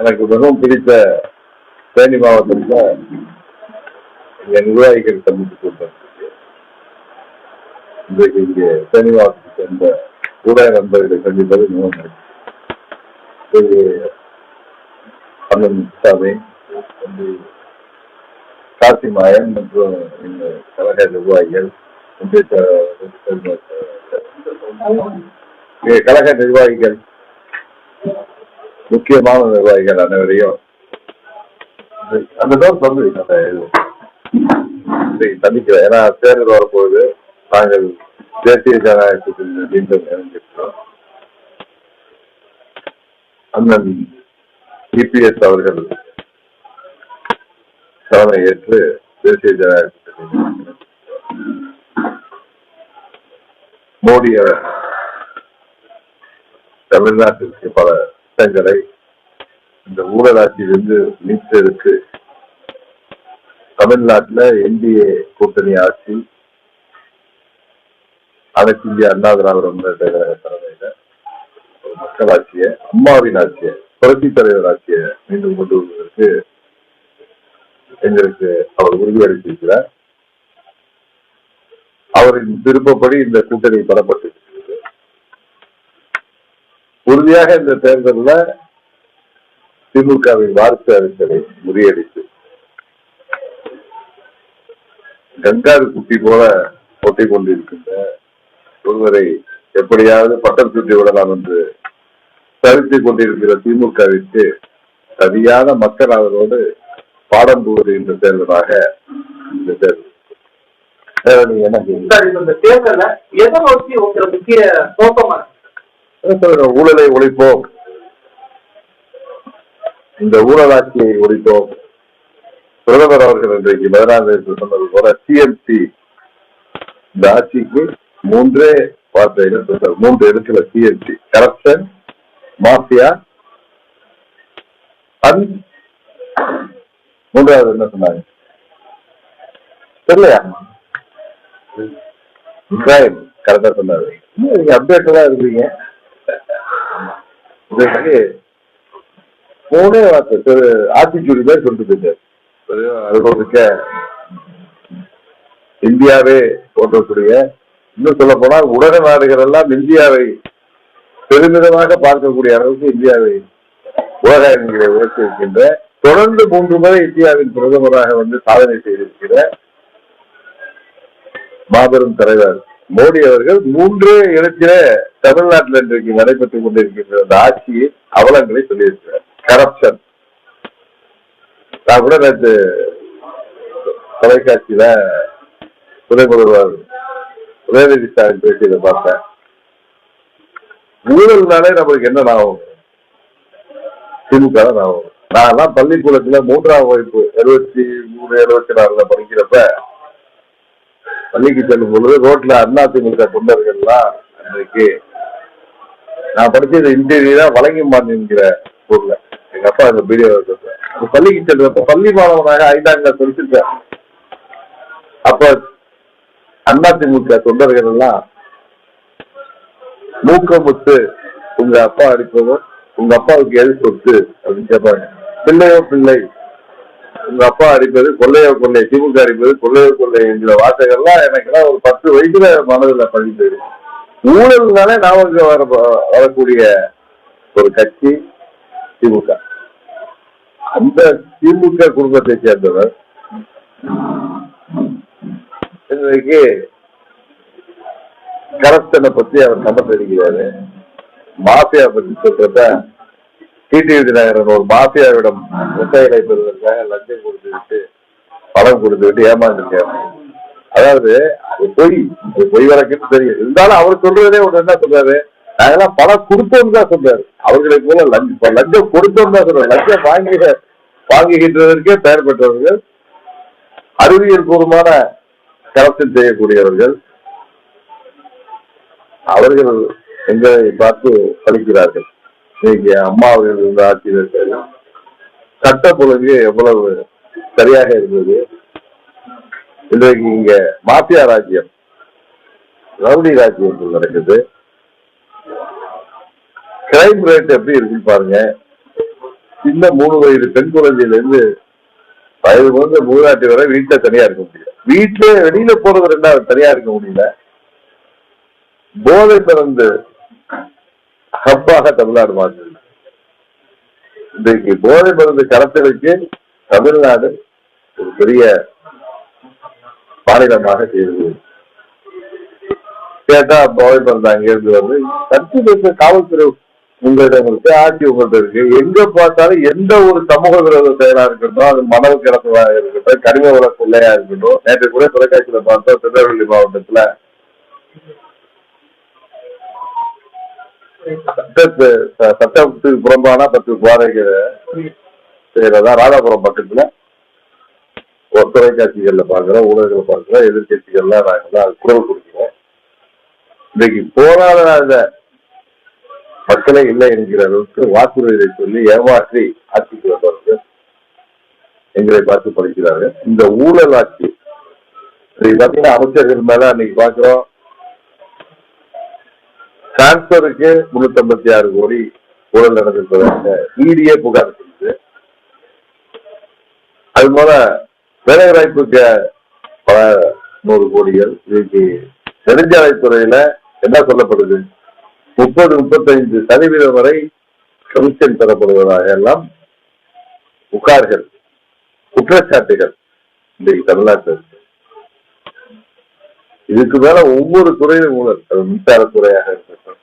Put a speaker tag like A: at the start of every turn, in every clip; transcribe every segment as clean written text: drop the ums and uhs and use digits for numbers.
A: எனக்கு மிகவும் பிடித்த தேனி மாவட்டத்தில் நிர்வாகிகள் சந்தித்து கூட்டம் இன்றைக்கு இங்கே தேனி மாவட்டத்தை சேர்ந்த ஊடக நண்பர்களை சந்திப்பது மிகவும் அண்ணன் முத்துசாமி, காசிமாயன் மற்றும் இந்த கழக நிர்வாகிகள், கழக நிர்வாகிகள், முக்கியமான நிர்வாகிகள் அனைவரையும் அந்த வந்து சந்திக்கிறேன். ஏன்னா தேர்தல் வரப்போகுது. நாங்கள் தேசிய ஜனநாயகத்தில் மீண்டும் இணைந்திருக்கிறோம். அண்ணன் EPS அவர்கள் தலைமை ஏற்று தேசிய ஜனநாயகத்தில் மோடி தமிழ்நாட்டிற்கு பல திட்டங்களை இந்த ஊழலாட்சியிலிருந்து மீட்டெடுத்து தமிழ்நாட்டில் NDA கூட்டணி ஆட்சி, அனைத்து இந்திய அண்ணா திராவிட முன்னேற்ற கழக தலைமையில ஒரு மக்கள் ஆட்சியை, அம்மாவின் ஆட்சியை, புரட்சி தலைவர் ஆட்சியை மீண்டும் கொண்டு வருவதற்கு எங்களுக்கு அவர் உறுதியளித்திருக்கிறார். அவரின் விருப்பப்படி இந்த கூட்டணி பெறப்பட்டிருக்கிறது. உறுதியாக இந்த தேர்தலில் திமுகவின் வாரிசு அரசியலை முறியடித்து கங்காரு குட்டி போல போட்டிக் கொண்டிருக்கின்ற ஒருவரை எப்படியாவது பட்டம் சுற்றி விடலாம் என்று தவித்துக் கொண்டிருக்கிற திமுகவிற்கு சரியான மக்கள் அவரோடு பாடம் புகுகின்ற தேர்தலாக இந்த தேர்தல். ஊழலை ஒழிப்போம், இந்த ஊழலாட்சியை ஒழிப்போம். பிரதமர் அவர்கள் இன்றைக்கு 16 தேதி சொன்னது போல TMC இந்த ஆட்சிக்கு 3 வார்த்தைகள், 3 இடத்துல TMC: கரப்ஷன், மாஃபியா, மூன்றாவது என்ன சொன்னாங்க தெரியலையா? கரெக்டா சொன்னாரு. நீங்க அப்டேட்டா இருக்கீங்க. 3 வார்த்தை ஆட்சிச்சூடி தான் சொல்லிட்டு போயிட்டாரு. இந்தியாவே போற்றக்கூடிய, இன்னும் சொல்ல போனால் உலக நாடுகள் எல்லாம் இந்தியாவை பெருமிதமாக பார்க்கக்கூடிய அளவுக்கு இந்தியாவை உலகங்களை உயர்த்திருக்கின்ற, தொடர்ந்து 3 முறை இந்தியாவின் பிரதமராக வந்து சாதனை செய்திருக்கிற மாபெரும் தலைவர் மோடி அவர்கள் 3 இடத்தில தமிழ்நாட்டில் இன்றைக்கு நடைபெற்றுக் கொண்டிருக்கின்ற அந்த ஆட்சியின் அவலங்களை சொல்லியிருக்கிறார். கரப்ஷன். நான் கூட நேற்று தொலைக்காட்சியில துணை முதல்வர் உதயநிதி ஸ்டாலின் பேசியதை பார்த்தேன். ஊழல்னாலே நம்மளுக்கு என்ன ஞாபகம்? திமுக தான் ஞாபகம். நான் எல்லாம் பள்ளிக்கூடத்துல 3ஆம் வகுப்பு 73, 74 படிக்கிறப்ப பள்ளிக்கு செல்லும் பொழுது ரோட்ல அதிமுக தொண்டர்கள்லாம் அன்றைக்கு நான் படிச்சது இன்டீரியரா வழங்கிமான் என்கிற ஊர்ல எங்க அப்பா அந்த வீடியோ பள்ளிக்கு செல்றப்ப பள்ளி மாணவனாக 5ஆம் கிளாஸ் படிச்சிருக்கேன். அப்ப அதிமுக தொண்டர்கள் எல்லாம் மூக்கமுத்து உங்க அப்பா அடிப்பதும் உங்க அப்பாவுக்கு எது சொத்து அப்படின்னு கேட்பாங்க. பிள்ளையோ பிள்ளை, உங்க அப்பா அடிப்பது கொள்ளையோ கொள்ளை, திமுக அடிப்பது கொள்ளையோ கொள்ளை என்கிற வார்த்தைகள்லாம் எனக்குலாம் ஒரு 10 வயசுல மனதில் பதிந்து. ஊழல்னாலே நாமக்கு வரக்கூடிய ஒரு கட்சி திமுக. அந்த திமுக குடும்பத்தை சேர்ந்தவர் இன்றைக்கு கரப்ஷனை பத்தி அவர் சம்பந்தம் தெரிகிறாரு. மாஃபியா பத்தி சொல்றத டிடிவி தினகரன் ஒரு மாஃபியாவிடம் முட்டைகளை பெறுவதற்காக லஞ்சம் கொடுத்துவிட்டு பணம் கொடுத்துவிட்டு ஏமாந்துருக்காரு. அதாவது பொய் வழக்குன்னு தெரியும். இருந்தாலும் அவர் சொல்றதே ஒன்று என்ன சொல்றாரு, நாங்கெல்லாம் பணம் கொடுத்தோம்னு தான் சொல்றாரு. அவர்களுக்கு போல லஞ்சம் கொடுத்தோம் தான் சொல்றாரு. லஞ்சம் வாங்குகின்றதற்கே பெயர் பெற்றவர்கள், அறிவியல் பூர்வமான கரப்ஷன் செய்யக்கூடியவர்கள். அவர்கள் எங்களை பார்த்து படிக்கிறார்கள். இன்னைக்கு அம்மா அவர்கள் இருந்த ஆட்சியில் சட்ட ஒழுங்கு எவ்வளவு சரியாக இருந்தது, இன்றைக்கு இங்க மாஃபியா ராஜ்யம், ரவுடி ராஜ்யம் நடக்குது. கிரைம் ரேட் எப்படி இருக்குன்னு பாருங்க. சின்ன 3 வயது பெண் குழந்தையில இருந்து வயது வந்து மூதாட்டி வரை வீட்டுல தனியா இருக்க முடியல. வீட்டுல வெளியில போறது 2வது தனியா இருக்க முடியல. போதை பிறந்து ஹப்பாக தமிழ்நாடு மாற்று. இன்றைக்கு போதை மருந்து கடத்தலுக்கு தமிழ்நாடு ஒரு பெரிய மாநிலமாக செய்து. கேட்டா போதை மருந்து அங்கிருந்து வந்து கட்சி காவல்துறை உங்களிடம் இருக்கு, ஆட்சி உங்கள்கிட்ட இருக்கு. எங்க பார்த்தாலும் எந்த ஒரு சமூக விரோத செயலா இருக்கட்டும், அது மணல் கடத்தலாக இருக்கட்டும், கனிம வள கொள்ளையா இருக்கட்டும். நேற்று கூட தொலைக்காட்சியில பார்த்தோம், திருநெல்வேலி மாவட்டத்துல சட்டத்துக்கு புறம்பான 10 குவாரைகள் செய்யறதா ராதாபுரம் பக்கத்துல ஒரு தொலைக்காட்சிகள்ல பாக்குறோம், ஊடகங்களை பாக்குறோம். எதிர்கட்சிகள்லாம் நாங்கெல்லாம் குரல் கொடுக்கிறோம். இன்னைக்கு போராடாத மக்களே இல்லை என்கிற அளவுக்கு வாக்குறுதியை சொல்லி ஏமாற்றி ஆட்சிக்கு வந்தவர்கள் எங்களை பார்த்து படிக்கிறார்கள். இந்த ஊழல் ஆட்சி பாத்தீங்கன்னா அமைச்சர்கள் மேல அன்னைக்கு பாக்குறோம், டிரான்ஸ்பருக்கு 356 கோடி ஊழல் நடந்திருப்பதாக இடியே புகார் செய்யுது. அது போல வேலை வாய்ப்புக்கு பல 100 கோடிகள். இன்னைக்கு நெடுஞ்சாலைத்துறையில என்ன சொல்லப்படுது, 30-35% வரை கமிஷன் பெறப்படுவதாக எல்லாம் புகார்கள், குற்றச்சாட்டுகள் இன்றைக்கு தமிழ்நாட்டில். இதுக்கு மேல ஒவ்வொரு துறையிலும் ஊழல். அது மின்சாரத்துறையாக இருக்கட்டும்,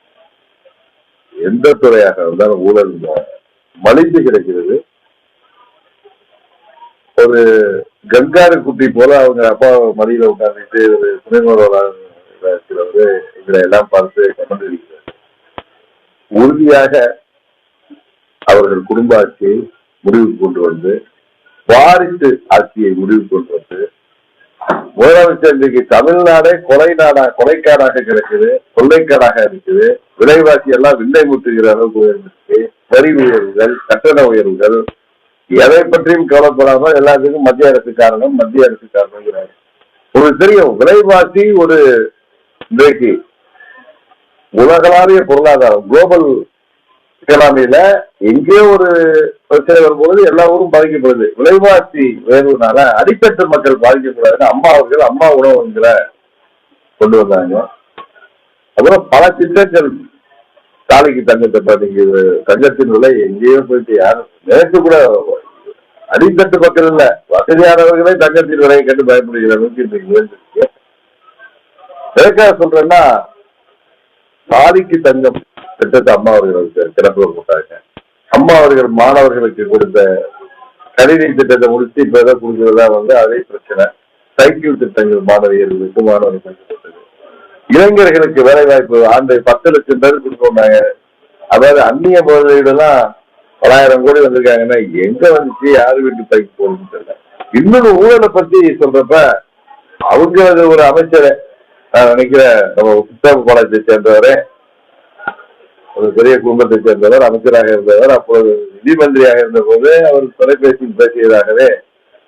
A: எந்த துறையாக இருந்தாலும் ஊழல் மலிந்து கிடைக்கிறது. ஒரு கங்காரு குட்டி போல அவங்க அப்பா மடியில உட்கார்ந்துட்டு ஒரு துணை முதல்வராக எங்களை எல்லாம் பார்த்து கமர்ந்திருக்கிறார். உறுதியாக அவர்கள் குடும்ப ஆட்சியை முடிவுக்கு கொண்டு வந்து, வாரிசு ஆட்சியை முடிவு கொண்டு வந்து, முதலமைச்சர் இன்றைக்கு தமிழ்நாடே கொலைக்காடாக கிடைக்குது, கொள்ளைக்காடாக இருக்குது. விலைவாசி எல்லாம் வில்லை முட்டுகிற அளவுக்கு உயர்ந்திருக்கு. வரி உயர்வுகள், கட்டண உயர்வுகள், எதை பற்றியும் கவலைப்படாமல் எல்லாத்துக்கும் மத்திய அரசு காரணம் இருக்கிறார். ஒரு தெரியும், விலைவாசி ஒரு இன்றைக்கு உலகளாவிய பொருளாதாரம், குளோபல் எக்கனாமியில எங்கேயோ ஒரு பிரச்சனை வரும்போது எல்லா ஊரும் பாதிக்கப்படுது. விலைவாசி உயர்வுனால அடித்தட்டு மக்கள் பாதிக்கக்கூடாதுன்னு அம்மா உணவுங்கிற கொண்டு வந்தாங்க. அப்புறம் பல திட்டங்கள், தாலிக்கு தங்கத்தை பாத்தீங்க, தங்கத்தின் விலை எங்கேயோ போயிட்டு யாரும் நேற்று கூட அடித்தட்டு மக்கள் இல்ல, வசதியானவர்களே தங்கத்தின் விலையை கண்டு பயப்படுகிற அளவுக்கு இன்றைக்கு உயர்ந்திருக்கு. எதுக்காக சொல்றேன்னா, தாலிக்கு தங்கம் திட்டத்தை அம்மா அவர்களுக்கு திறப்பு போட்டாங்க. அம்மா அவர்கள் மாணவர்களுக்கு கொடுத்த கணினி திட்டத்தை முடிச்சு இப்ப எதை கொடுக்கிறதா வந்து அதே பிரச்சனை. சைக்கிள் திட்டங்கள் மாணவியர்களுக்கு கொடுத்தது. இளைஞர்களுக்கு வேலை வாய்ப்பு ஆண்டு 10 லட்சம் பேர் கொடுத்தாங்க. அதாவது அந்நிய முதலீடுலாம் 1000 கோடி வந்திருக்காங்கன்னா எங்க வந்துச்சு, யாரு வீட்டு பைக்கு போகணும்னு தெரியல. இன்னொரு ஊழலை பத்தி சொல்றப்ப அவங்க ஒரு அமைச்சரை நான் நினைக்கிறேன், நம்ம புத்தக காலேஜை சேர்ந்தவரே, ஒரு பெரிய குடும்பத்தை சேர்ந்தவர், அமைச்சராக இருந்தவர், அப்போது நிதி மந்திரியாக இருந்த போது அவர் தொலைபேசியில் பேசியதாகவே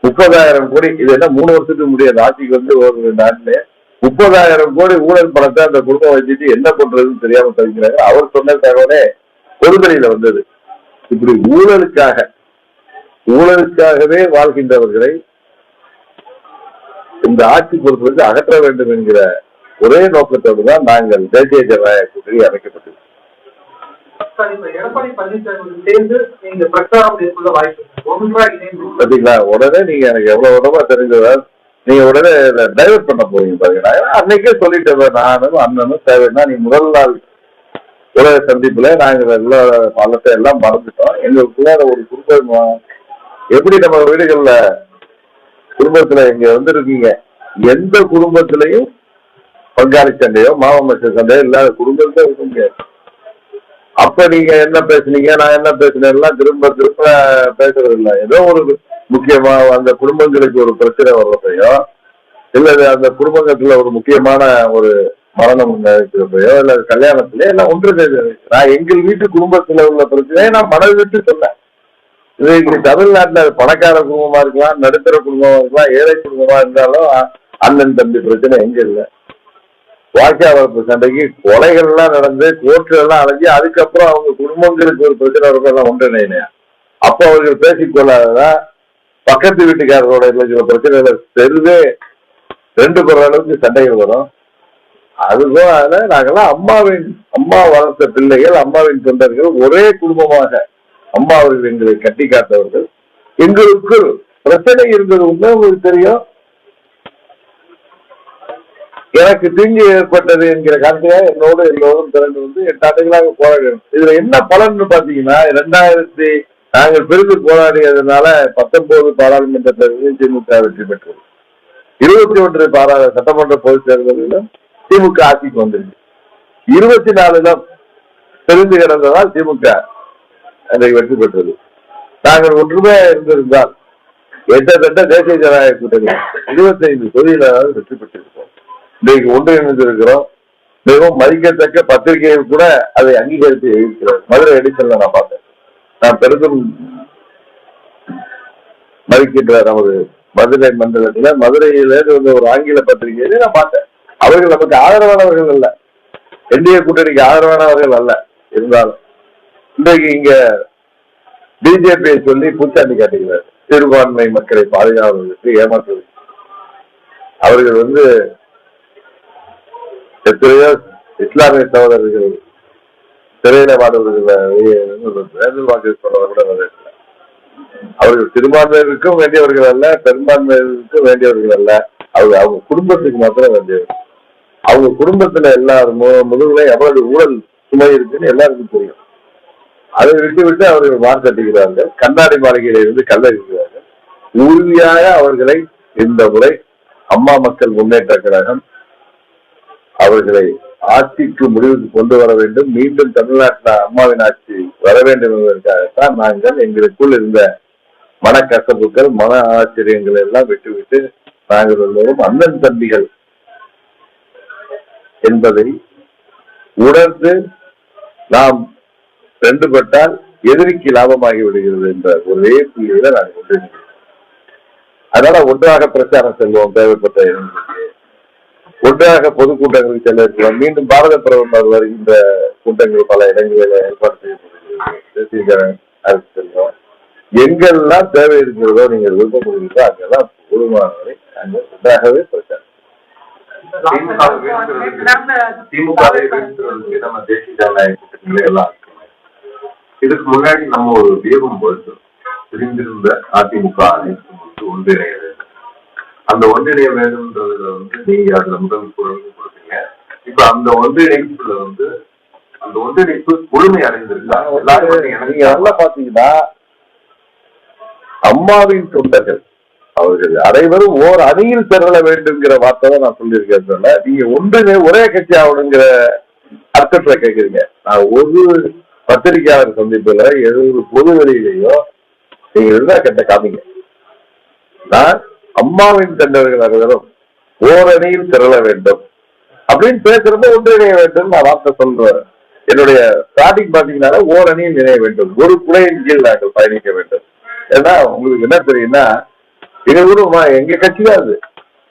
A: 30,000 கோடி, இது என்ன 3 வருஷத்துக்கு முடியாது ஆட்சிக்கு வந்து ஒரு நாட்டிலே 30,000 கோடி ஊழல் பணத்தை அந்த குடும்பம் வச்சுட்டு என்ன பண்றதுன்னு தெரியாம தவிக்கிறாங்க. அவர் சொன்ன தகவலே பொதுவெளியில வந்தது. இப்படி ஊழலுக்காகவே வாழ்கின்றவர்களை இந்த ஆட்சி பொறுத்தவரைக்கும் அகற்ற வேண்டும் என்கிற ஒரே நோக்கத்தோடு தான் நாங்கள் தேசிய ஜனநாயக கூட்டணி அமைக்கப்பட்டது.
B: எடப்பாடி பழனிசாமி சேர்ந்து நீங்க பிரச்சாரம் மேற்கொள்ள வாய்ப்பு
A: பாத்தீங்களா? உடனே நீங்க எனக்கு எவ்வளவு உடம்பா தெரிஞ்சவர், நீங்க உடனே டைவர்ட் பண்ண போறீங்க பாத்தீங்கன்னா. அன்னைக்கே சொல்லிட்டு நானும் அண்ணனும் தேவைன்னா நீ முதல் நாள் உலக சந்திப்புல நாங்க எல்லா பழத்தை எல்லாம் மறந்துட்டோம். எங்களுக்குள்ள ஒரு குடும்பம் எப்படி நம்ம வீடுகள்ல குடும்பத்துல இங்க வந்துருக்கீங்க, எந்த குடும்பத்திலையும் பங்காளி சண்டையோ மாமச்ச சண்டையோ இல்லாத குடும்பத்தை இருக்க முடியாது. அப்ப நீங்க என்ன பேசுனீங்க, நான் என்ன பேசினேன் திரும்ப பேசுறது இல்லை. ஏதோ ஒரு முக்கியமா அந்த குடும்பங்களுக்கு ஒரு பிரச்சனை வர்றப்பையோ, இல்ல அந்த குடும்பத்துல ஒரு முக்கியமான ஒரு மரணம் இருக்கிறப்பையோ, இல்ல கல்யாணத்திலே எல்லாம் ஒன்று. நான் எங்கள் வீட்டு குடும்பத்துல உள்ள பிரச்சனையை நான் மனது விட்டு சொன்னேன். இது தமிழ்நாட்டுல பணக்கார குடும்பமா இருக்கலாம், நடுத்தர குடும்பமா இருக்கலாம், ஏழை குடும்பமா இருந்தாலும் அண்ணன் தம்பி பிரச்சனை எங்க இல்ல? வாய்க்கா வளர்ப்பு சண்டைக்கு கொலைகள்லாம் நடந்து கோர்ட்ல எல்லாம் அலைஞ்சி அதுக்கப்புறம் அவங்க குடும்பங்களுக்கு ஒரு பிரச்சனை எல்லாம் ஒன்றிணையா. அப்ப அவர்கள் பேசிக்கொள்ளாததா பக்கத்து வீட்டுக்காரரோட சில பிரச்சனைகளை தெருவே ரெண்டு பேர் அளவுக்கு சண்டைகள் வரும். அதுவும் அதுல நாங்கெல்லாம் அம்மா வளர்த்த பிள்ளைகள், அம்மாவின் தொண்டர்கள், ஒரே குடும்பமாக அம்மா அவர்கள் எங்களை கட்டி காத்தவர்கள். எங்களுக்கு பிரச்சனை இருந்தது உண்மை உங்களுக்கு தெரியும். எனக்கு தீங்கு ஏற்பட்டது என்கிற காரணத்தியாக என்னோடு எல்லோரும் திறந்து வந்து 8 ஆண்டுகளாக போராடினோம். இதுல என்ன பலன்னு பாத்தீங்கன்னா, 2000 நாங்கள் பிரிந்து போராடியதுனால 19 பாராளுமன்ற தேர்தலில் திமுக வெற்றி பெற்றது. 21 சட்டமன்ற பொதுத் தேர்தலிலும் திமுக ஆட்சிக்கு வந்திருக்கு. 24 பிரிந்து கிடந்ததால் திமுக அதை வெற்றி பெற்றது. நாங்கள் ஒன்றுமே இருந்திருந்தால் எட்டத்தட்ட தேசிய ஜனநாயக கூட்டணி 25 தொகுதிகளாக வெற்றி பெற்றிருக்கோம். இன்றைக்கு ஒன்றிணைந்திருக்கிறோம். மிகவும் மதிக்கத்தக்க பத்திரிகைகள் கூட அதை அங்கீகரித்து இருக்கிறார். மதுரை எடிசன்ல நான் பார்த்தேன். நான் பெரிதும் மதிக்கின்ற நமது மதுரை மண்டலத்துல மதுரையில ஒரு ஆங்கில பத்திரிகையில நான் பார்த்தேன். அவர்கள் நமக்கு ஆதரவானவர்கள் அல்ல, என்டிஏ கூட்டணிக்கு ஆதரவானவர்கள் அல்ல. இருந்தாலும் இன்றைக்கு இங்க பிஜேபியை சொல்லி பூச்சாண்டி காட்டுகிறார். சிறுபான்மை மக்களை பாதுகாவதற்கு ஏமாற்றுவது. அவர்கள் எத்தனையோ இஸ்லாமிய சகோதரர்கள் சிறையில வாடுவர்கள் கூட வரவில்லை. அவர்கள் சிறுபான்மையினருக்கும் வேண்டியவர்கள் அல்ல, பெரும்பான்மையினருக்கும் வேண்டியவர்கள் அல்ல. அவங்க குடும்பத்துக்கு மாத்திரம் வேண்டியவர்கள். அவங்க குடும்பத்துல எல்லாரும் முதுகுல எவ்வளவு ஊழல் சுமை இருக்குன்னு எல்லாருக்கும் தெரியும். அதை விட்டு அவர்கள் மார்க்கட்டுகிறார்கள். கண்ணாடி மாளிகையில இருந்து கல்லறிகிறார்கள். உறுதியாக அவர்களை இந்த முறை அம்மா மக்கள் முன்னேற்ற கழகம் அவர்களை ஆட்சிக்கு முடிவுக்கு கொண்டு வர வேண்டும். மீண்டும் தமிழ்நாட்டில் அம்மாவின் ஆட்சி வர வேண்டும் என்பதற்காகத்தான் நாங்கள் எங்களுக்குள் இருந்த மனக்கசப்புகள், மன ஆச்சரியங்கள் எல்லாம் விட்டுவிட்டு நாங்கள் எல்லோரும் அண்ணன் தம்பிகள் என்பதை உணர்ந்து நாம் ரெண்டுபட்டால் எதிரிக்கு லாபமாகி விடுகிறது என்ற ஒரே புள்ளியில நாங்கள் கொண்டிருக்கிறோம். அதனால ஒன்றாக பிரச்சாரம் செல்வோம். தேவைப்பட்ட இடங்களுக்கு ஒன்றாக பொதுக்கூட்டங்களுக்கு செல்ல இருக்கிறோம். மீண்டும் பாரத பிரதமர் வருகின்ற கூட்டங்கள் பல இடங்களில் ஏற்பாடு செய்யப்படுகிறது. செல்வோம். எங்கெல்லாம் தேவை இருக்கிறதோ நீங்கள் விருப்பப்படுகிறதோ அங்கெல்லாம் பொதுமானவரை அங்கே ஒன்றாகவே பிரச்சாரம். நம்ம தேசிய ஜனநாயக கூட்டணிகளை எல்லாம் இதுக்கு முன்னாடி நம்ம ஒரு வியூகம் போட்டு பிரிந்திருந்த அதிமுக அனைத்து ஒன்றிணைய வேண்டும். அந்த ஒன்றிணைய வேண்டும்ன்றதுல நீங்க அதுல முதல் குரல் கொடுத்தீங்க. இப்ப அந்த ஒன்றிணைப்புல அந்த ஒன்றிணைப்பு முழுமை அடைந்திருக்காங்க. நீங்க நல்லா பாத்தீங்கன்னா அம்மாவின் தொண்டர்கள் அவர்கள் அனைவரும் ஓர் அணியில் திரள வேண்டும்ங்கிற வார்த்தை தான் நான் சொல்லியிருக்கேன். நீங்க ஒரே கட்சி ஆகணுங்கிற அர்த்தத்துல கேட்குறீங்க. நான் ஒரு பத்திரிகையாளர் சந்திப்புல ஒரு பொது வெளியிலேயோ நீங்க இருந்தா கேட்ட காமிங்க. நான் அம்மாவின் தொண்டர்கள் அனைவரும் ஓர் அணியில் திரள வேண்டும் அப்படின்னு பேசுறப்ப ஒன்றிணைய வேண்டும் நான் வார்த்தை சொல்றேன். என்னுடைய ஸ்டார்டிங் பாத்தீங்கன்னா ஓர் அணியில் இணைய வேண்டும், ஒரு குடையின் கீழ் நாங்கள் பயணிக்க வேண்டும். ஏன்னா உங்களுக்கு என்ன தெரியும்னா எங்க குடும்பமா எங்க கட்சி தான் அது,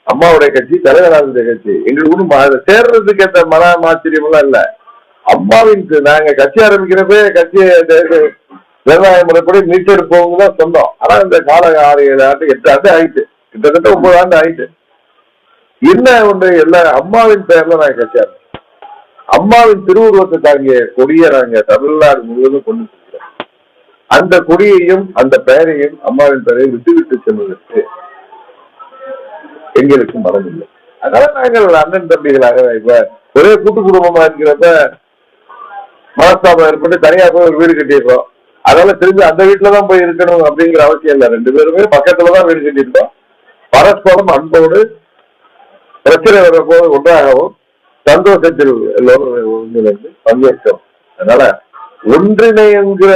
A: அம்மாவுடைய கட்சி, தலைவராஜுடைய கட்சி. எங்க குடும்பம் அதை சேர்றதுக்கு ஏற்ற மன ஆச்சரியம் எல்லாம் இல்ல. அம்மாவின் நாங்க கட்சி ஆரம்பிக்கிறப்ப கட்சியை ஜனநாயக முறைப்படி மீட்டெடுப்பவங்க தான் சொந்தம். ஆனா இந்த கால 6-7 ஆண்டு 8 ஆண்டு ஆயிட்டு, கிட்டத்தட்ட 9 ஆண்டு ஆயிட்டு. என்ன ஒன்று எல்லா அம்மாவின் பெயர்ல நாங்க கட்சி ஆரம்பிச்சோம். அம்மாவின் திருவுருவத்தை தாங்கிய கொடியை நாங்க தமிழ்நாடு முழுவதும் கொண்டு செல்கிறோம். அந்த கொடியையும் அந்த பெயரையும் அம்மாவின் பெயரை விட்டு செல்வதற்கு எங்களுக்கு மனம் இல்லை. அதனால நாங்கள் அண்ணன் தம்பிகளாக இப்ப ஒரே கூட்டு குடும்பமா இருக்கிறப்ப மனஸ்தாபம் ஏற்பட்டு தனியா போய் ஒரு வீடு கட்டியிருக்கோம். அதனால திரும்பி அந்த வீட்டுலதான் போய் இருக்கணும் அப்படிங்கிற அவசியம் இல்லை. 2 பேருமே பக்கத்துலதான் வீடு கட்டியிருக்கோம். பரஸ்பரம் அன்போடு பிரச்சனை வரப்போது ஒன்றாகவும் சந்தோஷத்தில் எல்லோரும் ஒன்றிணைந்து பங்கேற்கும். அதனால ஒன்றிணைங்கிற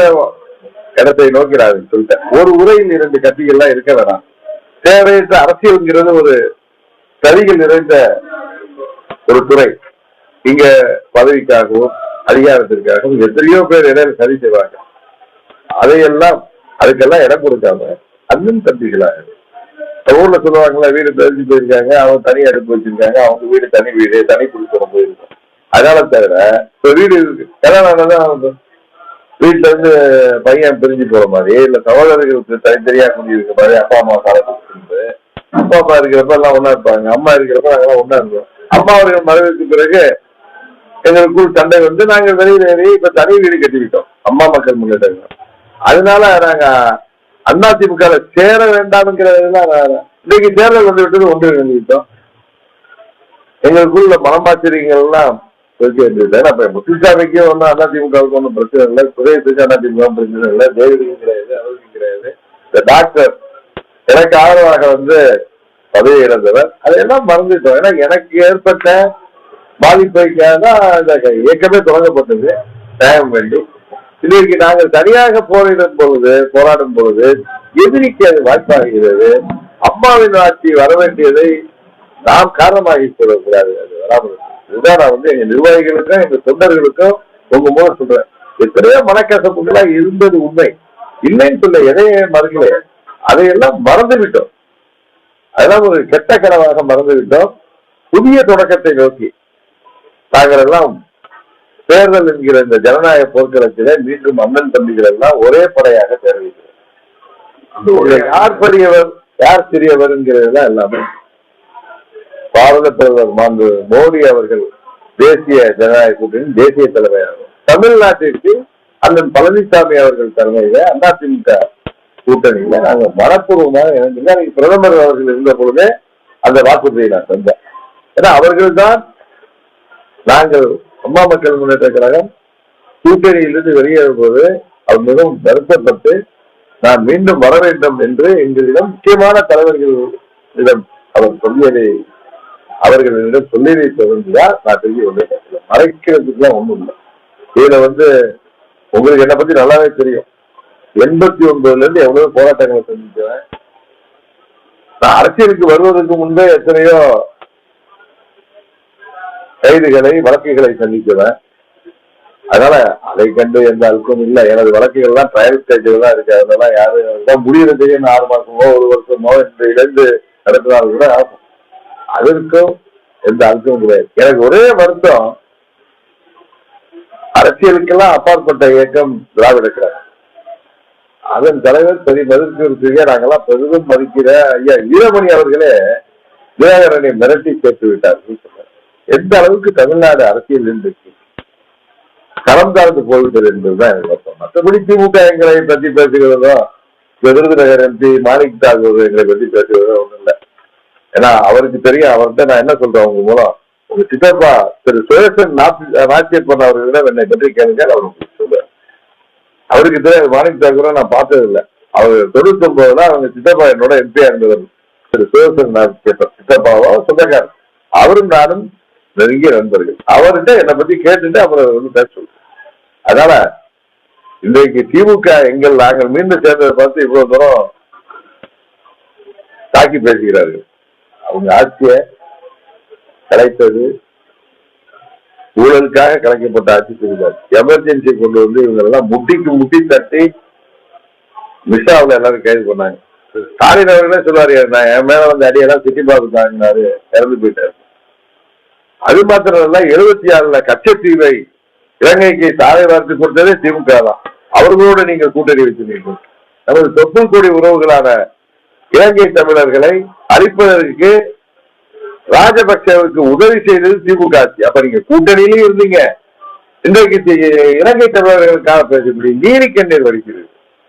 A: இடத்தை நோக்கிறாரு சொல்லிட்டேன். ஒரு உரையில் 2 கட்சிகள்லாம் இருக்க வேணாம். தேவையற்ற அரசியல்ங்கிறது ஒரு சரிகள் நிறைந்த ஒரு துறை. இங்க பதவிக்காகவும் அதிகாரத்திற்காகவும் எத்தனையோ பேர் இடையில சரி செய்வாங்க. அதுக்கெல்லாம் இடம் கொடுக்காம அண்ணன் தம்பிகளாக ஊர்ல சொல்லுவாங்கல்ல, வீடு தெரிஞ்சு போயிருக்காங்க, அவங்க தனி அடுப்பு வச்சிருக்காங்க, அவங்க வீடு தனி வீடு, தனி குடித்தனம் போயிருக்கும். அதனால தவிர இப்ப வீடு இருக்கு, கல்யாணம் வீட்டுல இருந்து பையன் பிரிஞ்சு போற மாதிரி, இல்ல சகோதரர்களுக்கு தனித்தனியா குடியிருக்க மாதிரி, அப்பா அம்மா காலத்துக்கு அப்பா அம்மா இருக்கிறப்ப எல்லாம் ஒன்னா இருப்பாங்க, அம்மா இருக்கிறப்ப நாங்கெல்லாம் ஒன்னா இருந்தோம். அம்மா அவர்கள் மறைவுக்கு பிறகு எங்களுக்குள் சண்டை வந்து நாங்க வெளியில ஏறி இப்ப தனி வீடு கட்டிவிட்டோம், அம்மா மக்கள் முன்னேற்றம். அதனால நாங்க அதிமுக சேர வேண்டாம்ங்கிறதுலாம் இன்னைக்கு தேர்தல் வந்து விட்டது ஒன்று நினைவிட்டோம். எங்களுக்குள்ள மனமாச்சரியங்கள் எல்லாம் முத்துசாமிக்கு ஒன்றும் அதிமுகவுக்கு ஒன்றும் பிரச்சனை இல்லை, சுரேஷுக்கு அதிமுக பிரச்சனை இல்லை, தேவதிக்கும் கிடையாது, அவருக்கும் கிடையாது. இந்த டாக்டர் எனக்கு ஆதரவாக வந்து பதவி இழந்தவர், அதையெல்லாம் மறந்துட்டோம். ஏன்னா எனக்கு ஏற்பட்ட பாதிப்பைக்காக தான் இந்த இயக்கமே தொடங்கப்பட்டது, நியாயம் வேண்டி. இதற்கு நாங்கள் தனியாக போராடும் பொழுது எதிரிக்கு அது வாய்ப்பாகிறது. அம்மாவின் ஆட்சி வர வேண்டியதை நாம் காரணமாகி சொல்லக்கூடாது, அது வராமல். இதுதான் நான் வந்து எங்க நிர்வாகிகளுக்கும் எங்க தொண்டர்களுக்கும் உங்க மூலம் சொல்றேன். எத்தனையோ மனக்கசப்புகளா இருந்தது உண்மை, இல்லைன்னு சொல்ல, எதையே மறுக்கல, அதையெல்லாம் மறந்து விட்டோம். அதெல்லாம் ஒரு கெட்ட கனவாக மறந்து விட்டோம். புதிய தொடக்கத்தை நோக்கி நாங்கள் எல்லாம் தேர்தல் என்கிற இந்த ஜனநாயக போர்க்களத்திலே மீண்டும் அண்ணன் தம்பிகள் எல்லாம் ஒரே படையாக தேர்தல். யார் பெரியவர் யார் சிறியவர் என்கிறதெல்லாம் எல்லாமே பாரத பிரதமர் மாண்பு மோடி அவர்கள் தேசிய ஜனநாயக கூட்டணி தேசிய தலைவராகும். தமிழ்நாட்டிற்கு அண்ணன் பழனிசாமி அவர்கள் தலைமையில அதிமுக கூட்டணியில நாங்கள் மனப்பூர்வமாக இணைந்து பிரதமர் அவர்கள் இருந்த பொழுதே அந்த வாக்குறுதியை நான் செஞ்சேன். ஏன்னா அவர்கள் தான் நாங்கள் அம்மா மக்கள் முன்னேற்ற கழகம் கூட்டணியிலிருந்து வெளியேறும் போது அவர் மிகவும் வருத்தப்பட்டு நான் மீண்டும் வர வேண்டும் என்று எங்களிடம் முக்கியமான தலைவர்களிடம் அவர் சொல்லியதை அவர்களிடம் சொல்லியதை தொடர்ந்துதான் நான் திரும்பி வந்து மறைக்கிறதுக்குலாம் ஒண்ணும் இல்லை. இதுல வந்து உங்களுக்கு என்னை பத்தி நல்லாவே தெரியும். 89ல இருந்து எவ்வளவு போராட்டங்களை செஞ்சுக்குவேன். நான் அரசியலுக்கு வருவதற்கு முன்பே எத்தனையோ கைதுகளை வழக்குகளை சந்திக்குவேன். அதனால அதை கண்டு எந்த அழுக்கும் இல்லை. எனது வழக்குகள் எல்லாம் ட்ரையல் ஸ்டேஜில் தான் இருக்கு. அதெல்லாம் யாரும் முடியறது 6 மாசமோ 1 வருஷமோ இந்த இழந்து நடத்தினால் கூட ஆகும். அதற்கும் எந்த அழுக்கும் கிடையாது. எனக்கு ஒரே வருத்தம், அரசியலுக்கெல்லாம் அப்பாற்பட்ட இயக்கம் திராவிட கழகம். அதன் தலைவர் பெரிய மதிப்பிற்கு நாங்கெல்லாம் பெரிதும் மதிக்கிற ஐயா வீரமணி அவர்களே தினகரனை மிரட்டி சேர்த்து விட்டார். எந்த அளவுக்கு தமிழ்நாடு அரசியல் இன்றைக்கு களம் தாழ்ந்து போகிறது என்பதுதான் எனக்கு வருத்தம். மற்றபடி திமுக எங்களை பற்றி பேசுகிறதோ, விருதுநகர் MP மாணிக் தாக்கூர் எங்களை பற்றி பேசுகிறதோ ஒண்ணும் இல்லை. ஏன்னா அவருக்கு தெரியும். அவர்கிட்ட நான் என்ன சொல்றேன், உங்க மூலம் உங்க சித்தப்பா திரு சுரேசன் நாச்சியப்பன் அவர்களிடம் என்னை பற்றி கேளுங்க, அவருக்கு சொல்லுவேன். அவருக்கு தெரியாது, மாணிக் தாக்கூரை நான் பார்த்தது இல்லை. அவர் 99ல அவங்க சித்தப்பா என்னோட MP இருந்தவர் திரு சுரேசன் நாச்சியப்பன், சித்தப்பாவோ சொந்தக்காரர். அவரும் நானும் நெருங்கிய நண்பர்கள். அவர்கிட்ட என்னை பத்தி கேட்டுட்டு அப்புறம் வந்து பேச சொல்லுங்க. அதனால இன்றைக்கு திமுக நாங்கள் மீண்டும் சேர்ந்ததை பார்த்து இவ்வளவு தூரம் தாக்கி பேசுகிறார்கள். அவங்க ஆட்சியை கலைத்தது ஊழலுக்காக கலைக்கப்பட்ட ஆட்சி தெரியாது. எமர்ஜென்சி கொண்டு வந்து இவங்க எல்லாம் முட்டி தட்டி மிஷாவில் எல்லாரும் கைது பண்ணாங்க. ஸ்டாலின் அவர்களே சொல்லுவாரு, நான் என் மேல வந்து அடியெல்லாம் சுற்றி பார்த்துட்டாங்கன்னாரு, இறந்து போயிட்டாரு. அது மாத்திரம் இல்ல, 76ல கச்சத்தீவை இலங்கைக்கு சாலை வார்த்து கொடுத்ததே திமுக தான். அவர்களோடு நீங்கள் கூட்டணி வச்சிருக்கீர்கள். நமது தொப்புள் கொடி உறவுகளான இலங்கை தமிழர்களை அழிப்பதற்கு ராஜபக்சேவுக்கு உதவி செய்தது திமுக ஆட்சி. அப்ப நீங்க கூட்டணியிலே இருந்தீங்க. இன்றைக்கு இலங்கை தமிழர்களுக்காக பேசக்கூடிய நீரி கண்ணீர் வடிக்கிறது.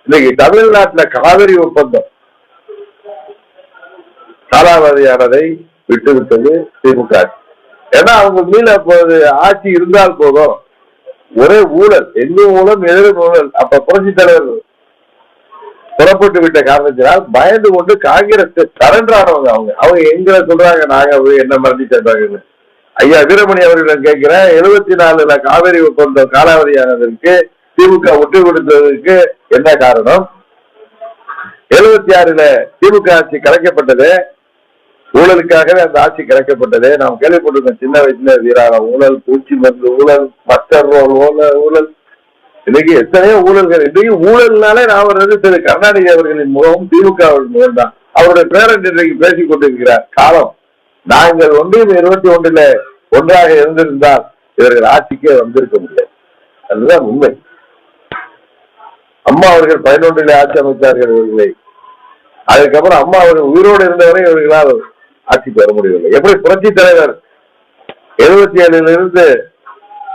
A: இன்னைக்கு தமிழ்நாட்டுல காவிரி ஒப்பந்தம் காலாவதியானதை விட்டுவிட்டது திமுக ஆட்சி. ஏன்னா அவங்க மீள போது ஆட்சி இருந்தால் போதும், ஒரே ஊழல், எங்கும் ஊழல், எதிரும் ஊழல். அப்ப புரட்சி தலைவர் புறப்பட்டு விட்ட காரணத்தினால் பயந்து கொண்டு காங்கிரஸ் சரண்டர் ஆனவங்க. அவங்க எங்களை சொல்றாங்க, நாங்க என்ன மறந்து சேர்ந்தாங்கன்னு. ஐயா வீரமணி அவர்களிடம் கேட்கிறேன், 74ல காவிரி ஒப்பந்தம் காலாவதியானதற்கு திமுக ஒட்டு கொடுத்ததற்கு என்ன காரணம்? 76ல திமுக ஆட்சி கலைக்கப்பட்டது, ஊழலுக்காகவே அந்த ஆட்சி கலைக்கப்பட்டது. நாம் கேள்விப்பட்டிருக்கோம் சின்ன வயசுல வீரான ஊழல், பூச்சி மருந்து ஊழல், மஸ்டர் ரோல் ஊழல், இன்னைக்கு எத்தனையோ ஊழல்கள். இன்றைக்கு ஊழல்னாலே நான் வர்றது திரு கருணாநிதி அவர்களின் முகமும் திமுக முகம் தான். அவருடைய பேரன் இன்றைக்கு பேசிக் கொண்டிருக்கிறார். காலம் நாங்கள் 21 ஒன்றாக இருந்திருந்தால் இவர்கள் ஆட்சிக்கே வந்திருக்க முடியாது. அதுதான் உண்மை. அம்மா அவர்கள் 11 ஆட்சி அமைத்தார்கள் இவர்களை. அதுக்கப்புறம் அம்மா அவர்கள் உயிரோடு இருந்தவரை இவர்களால் ஆட்சிக்கு வர முடியவில்லை. எப்படி புரட்சி தலைவர் 77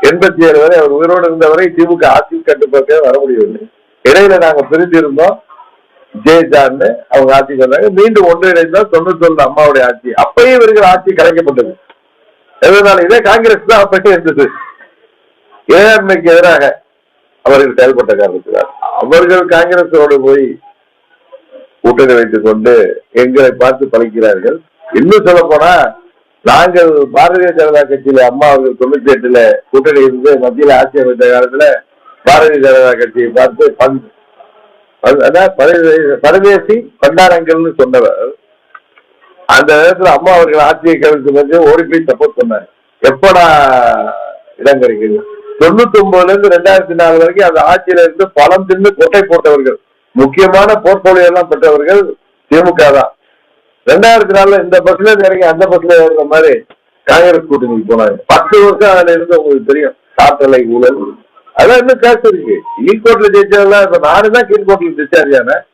A: 87 வரை அவர் உயிரோடு இருந்தவரை திமுக ஆட்சி கட்டுப்பாட்டே வர முடியவில்லை. இடையில நாங்க பிரிஞ்சு இருந்தோம், ஜெயிச்சான்னு அவங்க ஆட்சிக்கு வந்தாங்க. மீண்டும் ஒன்றிணைந்தோம் 91 அம்மாவுடைய ஆட்சி. அப்பயும் இவர்கள் ஆட்சி கலைக்கப்பட்டது. எதனால? இதே காங்கிரஸ் தான் அப்பயே இருந்தது. ஏஎம்ஐக்கு எதிராக அவர்கள் செயல்பட்ட காரணத்தினால் அவர்கள் காங்கிரஸோடு போய் கூட்டணி வைத்துக் கொண்டு எங்களை பார்த்து பழிக்கிறார்கள். இன்னும் சொல்ல போனா நாங்கள் பாரதிய ஜனதா கட்சியில அம்மா அவர்கள் 98 கூட்டணி இருந்து மத்தியில ஆட்சி அமைத்த காலத்துல பாரதிய ஜனதா கட்சியை பார்த்து பரதேசி பண்டாரங்கள்னு சொன்னவர் அந்த நேரத்தில் அம்மா அவர்கள் ஆட்சியை கவிழ்த்து ஓடி போய் சப்போர்ட் பண்ணாங்க. எப்படா இடம் கிடைக்குது? 99 2004 வரைக்கும் அந்த ஆட்சியில இருந்து பலம் தின்னு கொட்டை போட்டவர்கள், முக்கியமான போர்ட்போலியோ எல்லாம் பெற்றவர்கள் திமுக தான். 2004 இந்த பஸ்ல இறங்கி அந்த பஸ்ல ஏறுற மாதிரி காங்கிரஸ் கூட்டணிக்கு போனாங்க. 10 வருஷம் அதுல இருந்து உங்களுக்கு தெரியும் காற்றலை ஊழல். அதான் இன்னும் கேஸ் இருக்கு. கீழ்கோர்ட்ல ஜெயிச்சதெல்லாம் இப்ப நானுதான் கீழ்கோர்ட்ல டிஸ்சார்ஜ் ஆனேன்.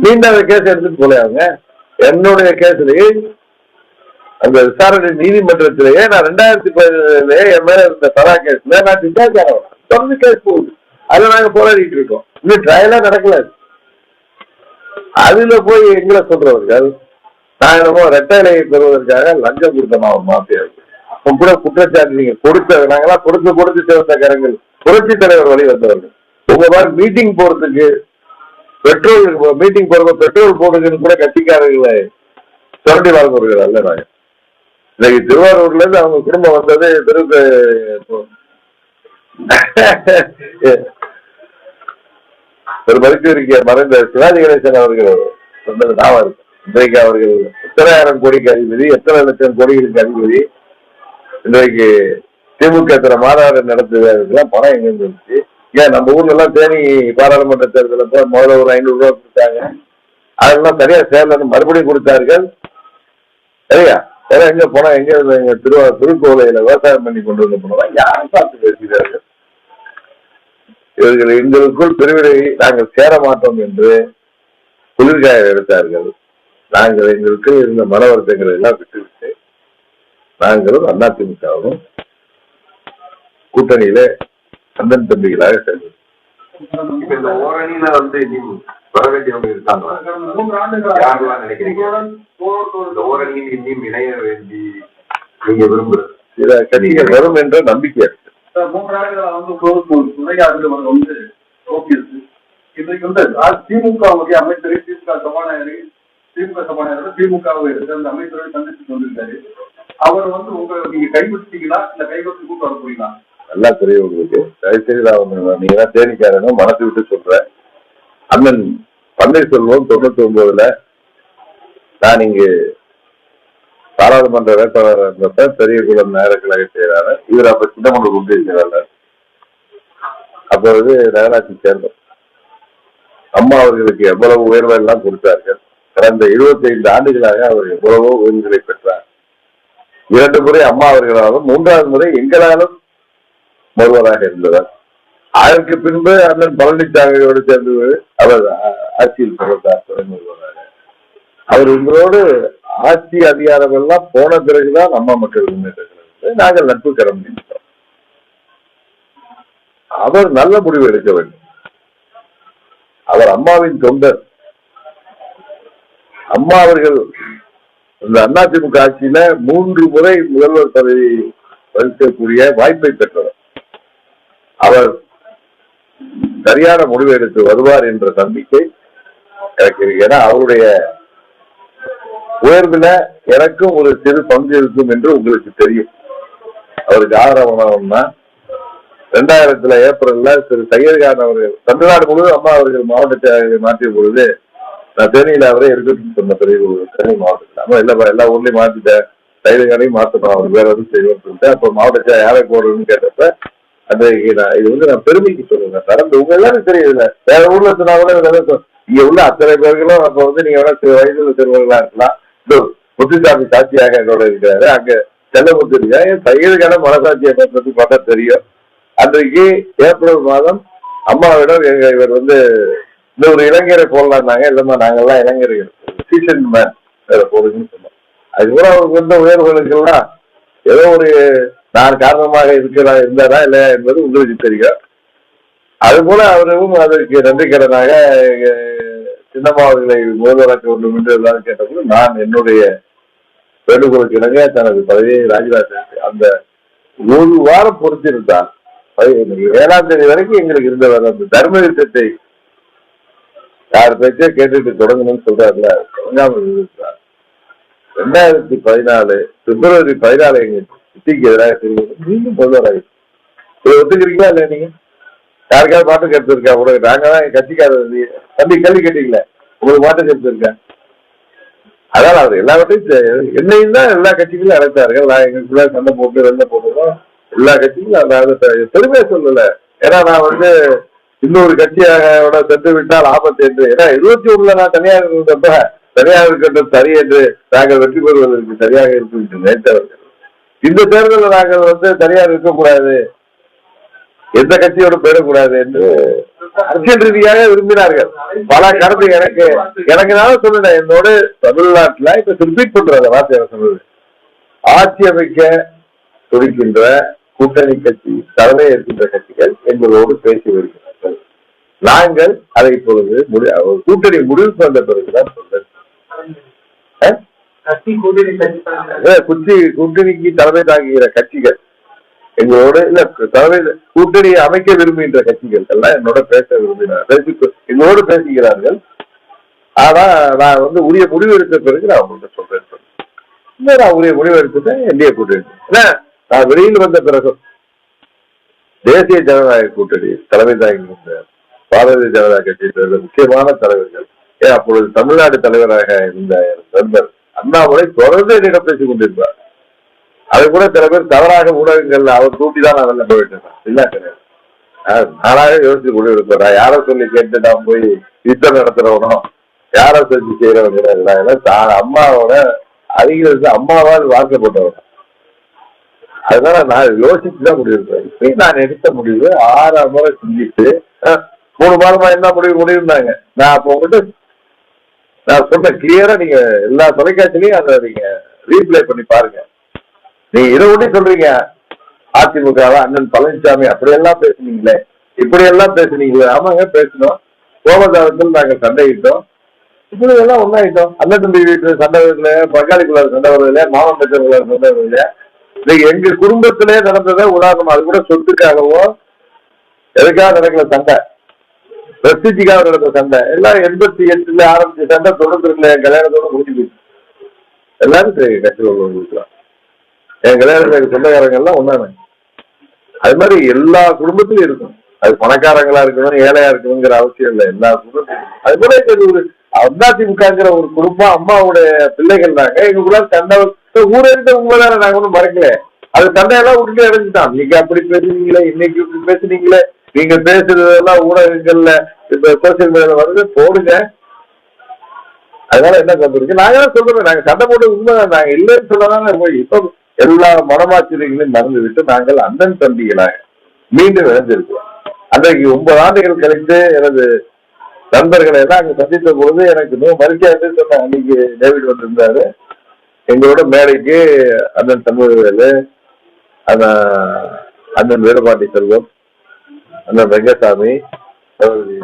A: மீண்டும் அந்த கேஸ் எடுத்துட்டு போலாங்க. என்னுடைய கேஸ்லயே அந்த விசாரணை நீதிமன்றத்திலேயே நான் 2010 என் மேல இருந்த தரா கேஸ்ல நான் டிஸ்சார்ஜ் ஆனேன். தொடர்ந்து கேஸ் போகுது. அதுல நாங்க போராடிட்டு இருக்கோம். இன்னும் ட்ரையலா நடக்கல. அதுல போய் எங்களை சொல்றவர்கள் நான் என்னமோ ரெட்டை இலையை பெறுவதற்காக லஞ்சம் கொடுத்தோம் ஒரு மாஃபியா இருக்கு. அப்ப கூட குற்றச்சாட்டு நீங்க கொடுத்த நாங்கெல்லாம் கொடுத்து சேர்ந்த கரங்கள் புரட்சி தலைவர் வழி வந்தவர்கள். உங்க மாதிரி மீட்டிங் போறதுக்கு மீட்டிங் போறப்ப பெட்ரோல் போடுறதுன்னு கூட கட்சிக்காரர்களை சுரண்டி வாழ்ந்தவர்கள் அல்ல. நாங்க இன்னைக்கு திருவாரூர்ல இருந்து அவங்க குடும்பம் வந்தது ஒரு மருத்துவ மறைந்த சிவாஜி கணேசன் அவர்கள் சொன்னது ஞாபகம் இருக்கு. இன்றைக்கு அவர்கள் எத்தனை ஆயிரம் கோடிக்கு அதிபதி, எத்தனை லட்சம் கோடிகளுக்கு அதிபதி. இன்றைக்கு திமுக மாநாடு நடத்துவதற்கெல்லாம் பணம் எங்க இருந்துச்சு? ஏன் நம்ம ஊர்ல எல்லாம் தேனி பாராளுமன்ற தேர்தலில் போய் முதல்ல ஒரு 500 ரூபாய் கொடுத்தாங்க. அதெல்லாம் சரியா சேரலன்னு மறுபடியும் கொடுத்தார்கள். சரியா? வேற எங்க போனா எங்க எங்க திருக்கோவையில விவசாயம் பண்ணி கொண்டு வந்து போனோம். யாரும் பார்த்து பேசுகிறார்கள். இவர்கள் எங்களுக்குள் பிரிவினை நாங்கள் சேர மாட்டோம் என்று குளிர்காய எடுத்தார்கள். நாங்கள் எங்களுக்கு இருந்த மன வருத்தங்களை எல்லாம் விட்டுவிட்டு நாங்களும் அதிமுகவும் கூட்டணியில அண்ணன் தம்பிகளாக சேர்ந்தோம். இந்த ஓரணியில வர வேண்டியவங்க இருக்காங்க.
B: 3 ஆண்டுகள்
A: யாரெல்லாம் நினைக்கிறீங்க இந்த ஓரணியில் இன்னும் இணைய வேண்டி நீங்க விரும்புறது? சில கட்சிகள் வரும் என்ற நம்பிக்கை இருக்கு.
B: 3 ஆண்டுகள் துணையாளர்கள் ஓகேது. இன்றைக்கு திமுக அமைச்சரை திமுக சபாநாயகரை திமுகவை அந்த அமைச்சரை சந்திச்சு வந்திருக்காரு. அவர் உங்க நீங்க கைவிட்டீங்களா இல்ல கைவிட்டு கூட்டு வர போறீங்களா?
A: நல்லா தெரியும் உங்களுக்கு. தயவுசெய்து நீங்க தான் தேனிக்காரங்க மனசு விட்டு சொல்றேன். அண்ணன் பன்னீர்செல்வம் 99 நான் இங்கு பாராளுமன்ற வேட்பாளர் இருந்தப்ப பெரியகுளம் நேரக்கழக செயலாளர். இவர் அப்ப சின்னமனூர் ஒன்றிய செயலாளர். அப்பொழுது நகராட்சி சேர்ந்தோம். அம்மா அவர்களுக்கு எவ்வளவு உயர்வை எல்லாம் கொடுத்தார்கள். கடந்த 25 ஆண்டுகளாக அவர் எவ்வளவோ உயர்வுகளை பெற்றார். 2 முறை அம்மா அவர்களாலும் 3வது முறை எங்களாலும் முதல்வராக இருந்தவர். அதற்கு பின்பு அண்ணன் பழனிசாமியோடு சேர்ந்து அவர் ஆட்சியில் பிறந்தார் துணை முதல்வராக. அவர் உங்களோடு ஆட்சி அதிகாரம் எல்லாம் போன பிறகுதான் அம்மா மக்கள் முன்னேற்றங்கள் நாங்கள் நட்பு கரம் நீட்டோம். அவர் நல்ல முடிவு எடுக்க வேண்டும். அவர் அம்மாவின் தொண்டர். அம்மா அவர்கள் இந்த அதிமுக ஆட்சியில 3 முறை முதல்வர் பதவி வகிக்கக்கூடிய வாய்ப்பை பெற்றவர். அவர் சரியான முடிவு எடுத்து வருவார் என்ற நம்பிக்கை எனக்கு இருக்கு. ஏன்னா அவருடைய உயர்வுல எனக்கும் ஒரு சிறு பங்கு இருக்கும் என்று உங்களுக்கு தெரியும். அவருக்கு ஆதரவானவன்னா 2000 ஏப்ரல்ல திரு சையத்கான் அவர்கள் தமிழ்நாடு முழுவதும் அம்மா அவர்கள் மாவட்ட செயலாளரை மாற்றிய பொழுது நான் தேனியில அவரே இருக்கட்டும் சொன்ன பிறகு தேனி மாவட்டத்தில் நம்ம எல்லா ஊர்லயும் மாற்றிட்டேன். சையத்கானையும் மாற்றணும், அவர் வேற எதுவும் செய்வோம்னு சொல்லிட்டு அப்ப மாவட்ட யாரை போடுறதுன்னு கேட்டப்ப அன்றைக்கு இது வந்து நான் பெருமைக்கு சொல்லுவேன். நடந்து உங்க எல்லாரும் தெரியுதுல்ல, வேற ஊர்ல சொன்னா கூட இங்க உள்ள அத்தனை பேர்களும் அப்ப வந்து நீங்க வேணா வயசுல சிறுவர்களா இருக்கலாம். முத்துசாமி சாட்சியாக என்னோட இருக்கிறாரு. அங்க செல்லமுத்து இருக்கா. என் பையனுக்கான மனசாட்சியை பற்றி பார்த்தா தெரியும். அன்றைக்கு ஏப்ரல் மாதம் அம்மாவிடம் இவர் வந்து இந்த ஒரு இளைஞரை போடலான்னாங்க. இல்லம்மா நாங்கெல்லாம் இளைஞர்கள் சீசன் மேன் வேற போடுங்கன்னு சொன்னோம். அது கூட அவருக்கு வந்த உயர்வுகளுக்கெல்லாம் ஏதோ ஒரு நான் காரணமாக இருந்தாரா இல்லையா என்பது உங்களுக்கு தெரியும். அது போல அவரும் அதற்கு நன்றிக்கடனாக சின்னம்மாவர்களை முதல்வராக்க வேண்டும் என்று எல்லாரும் கேட்டபோது நான் என்னுடைய வேண்டுகோளுக்கு இணங்க தனது பதவியை ராஜினாமா அந்த ஒரு வாரம் பொறுத்திருந்தார். 7ஆம் தேதி வரைக்கும் எங்களுக்கு இருந்தவர் அந்த தர்ம யுத்தத்தை யார் பேச்சே கேட்டுட்டு தொடங்கணும்னு சொல்றாருல, தொடங்காமல் இருந்தார். 2014 பிப்ரவரி 14 எங்க சிட்டிக்கு எதிராக தெரியும் மீண்டும் முதல்வராக ஒத்துக்கிறீங்களா இல்ல? நீங்க யாருக்காவது மாற்றம் கருத்து இருக்கா? உங்களுக்கு நாங்க தான் கட்சிக்காரர் தம்பி கேள்வி கேட்டீங்களே, உங்களுக்கு மாற்றம் கருத்து இருக்கா? அதான் அவர் எல்லாவற்றையும் என்னையும் தான் எல்லா கட்சிகளும் அழைத்தார்கள். நான் எங்களுக்குள்ள சண்டை போட்டு வெளில போட்டுறோம் எல்லா கட்சிகளும் அந்த பெருமையை சொல்லல. ஏன்னா நான் வந்து இன்னொரு கட்சியாக சென்று விட்டால் ஆபத்து என்று. ஏன்னா 21 நான் தனியாக இருந்தப்ப தனியாக இருக்கட்டும் சரி என்று நாங்கள் வெற்றி பெறுவதற்கு சரியாக இருக்கும் என்று நினைத்தவர்கள். இந்த தேர்தலில் நாங்கள் வந்து தனியாக இருக்கக்கூடாது, எந்த கட்சியோடு போயிடக்கூடாது என்று அரசியல் ரீதியாக விரும்பினார்கள். பல கருத்து எனக்கு நான் சொன்னேன். என்னோட தமிழ்நாட்டுல இப்ப ரிப்பீட் பண்ற வார்த்தை சொன்னது, ஆட்சி அமைக்க துடிக்கின்ற கூட்டணி கட்சி தலைமை இருக்கின்ற கட்சிகள் எங்களோடு பேசி வருகிறார்கள். நாங்கள் அதை இப்பொழுது கூட்டணி முடிவு பண்ண பிறகுதான் சொல்றேன். கூட்டணிக்கு தலைமை தாங்குகிற கட்சிகள் எங்களோட இல்ல தலைமை கூட்டணி அமைக்க விரும்புகின்ற கட்சிகள் எல்லாம் என்னோட பேச விரும்பினார்கள், எங்களோடு பேசுகிறார்கள். ஆனா நான் வந்து உரிய முடிவு எடுத்த பிறகு நான் அவங்கள்ட்ட சொல்றேன். நான் உரிய முடிவு எடுத்துட்டேன். என்டிஏ கூட்டணி நான் வெளியில் வந்த பிறகு தேசிய ஜனநாயக கூட்டணி தலைமை தாங்கி பாரதிய ஜனதா கட்சியில் முக்கியமான தலைவர்கள், அப்பொழுது தமிழ்நாடு தலைவராக இருந்த நண்பர் அண்ணாமலை தொடர்ந்து என்னிடம் பேசிக் கொண்டிருந்தார். அதை கூட சில பேர் தவறாக ஊடகங்கள் அவர் தூண்டிதான் நான் வெளில போயிட்டேன். இல்ல கிடையாது, நானாக யோசிச்சு முடிவு எடுப்பேன். யாரோ சொல்லி கேட்டு நான் போய் யுத்தம் நடத்துறவனும் யாரோ சொல்லி செய்யறவங்க அம்மாவோட அருகில் அம்மாவால் வாக்கப்பட்டவன். அதனால நான் யோசிச்சுதான் முடிவு எடுப்பேன். இப்பயும் நான் எடுத்த முடிவு 6 முறை செஞ்சுட்டு 3 மாதமா என்ன முடிவுனாங்க. நான் அப்ப உங்ககிட்ட நான் சொன்னேன் கிளியரா, நீங்க எல்லா தொலைக்காட்சியிலையும் அதை நீங்க ரீப்ளை பண்ணி பாருங்க. நீங்க இதை ஒட்டி சொல்றீங்க அதிமுக அண்ணன் பழனிசாமி அப்படியெல்லாம் பேசுனீங்களே, இப்படியெல்லாம் பேசுனீங்களே. ஆமாங்க பேசணும். கோபதாரத்தில் நாங்கள் சண்டையிட்டோம், இப்படி எல்லாம் ஒன்னாயிட்டோம். அண்ணன் தம்பி வீட்டு சண்டை வரல, பங்காளிக்குள்ளார சண்டை வரல, மாவட்டத்திற்குள்ளார சண்டை வரல. இன்னைக்கு எங்க குடும்பத்திலே நடந்ததை உதாரணம். அது கூட சொத்துக்காகவோ எதுக்காக நடக்கல சண்டை, பிரசித்திக்காக நடந்த சண்டை. எல்லாம் 88 ஆரம்பிச்ச சண்டை 92 என் கல்யாணத்தோட முடிஞ்சு போச்சு. எல்லாரும் சரி கட்சி கொடுக்கலாம். என் கல்யாணத்துக்கு சொந்தக்காரங்க எல்லாம் ஒன்னானு. அது மாதிரி எல்லா குடும்பத்திலும் இருக்கும். அது பணக்காரங்களா இருக்கணும் ஏழையா இருக்கணுங்கிற அவசியம் இல்லை, எல்லா குடும்பத்திலும். அது போல அதிமுகங்கிற ஒரு குடும்பம் அம்மாவுடைய பிள்ளைகள் தாங்க. எங்களுக்குள்ள சண்டை ஊரே உண்மைதானே, நாங்க ஒன்றும் மறைக்கல. அது சண்டையெல்லாம் விட்டுட்டு இறங்கிட்டான். நீங்க அப்படி பேசுனீங்களே, இன்னைக்கு இப்படி பேசுனீங்களே, நீங்க பேசுறதெல்லாம் ஊடகங்கள்ல இந்த சோசியல் மீடியால வந்து போடுங்க. அதனால என்ன சொல்றீங்க? நாங்க தான் சொல்றோம், நாங்க சண்டை போட்டு உண்மைதான், நாங்க இல்லைன்னு சொல்லலாம். போய் இப்ப எல்லா மனமாச்சரியங்களையும் மறந்து விட்டு நாங்கள் அண்ணன் தம்பிகளாக மீண்டும் இணைந்திருக்கிறோம். அன்றைக்கு 9 ஆண்டுகள் கழித்து எனது நண்பர்களை எல்லாம் அங்க சந்தித்த பொழுது எனக்கு இன்னும் மகிழ்ச்சியாக சொன்னேன். அன்னைக்கு டேவிட் வந்திருந்தாரு எங்களோட மேடைக்கு. அண்ணன் தமிழ்வேலு, அண்ணன் வீரபாண்டி செல்வம், அண்ணன் வெங்கசாமி,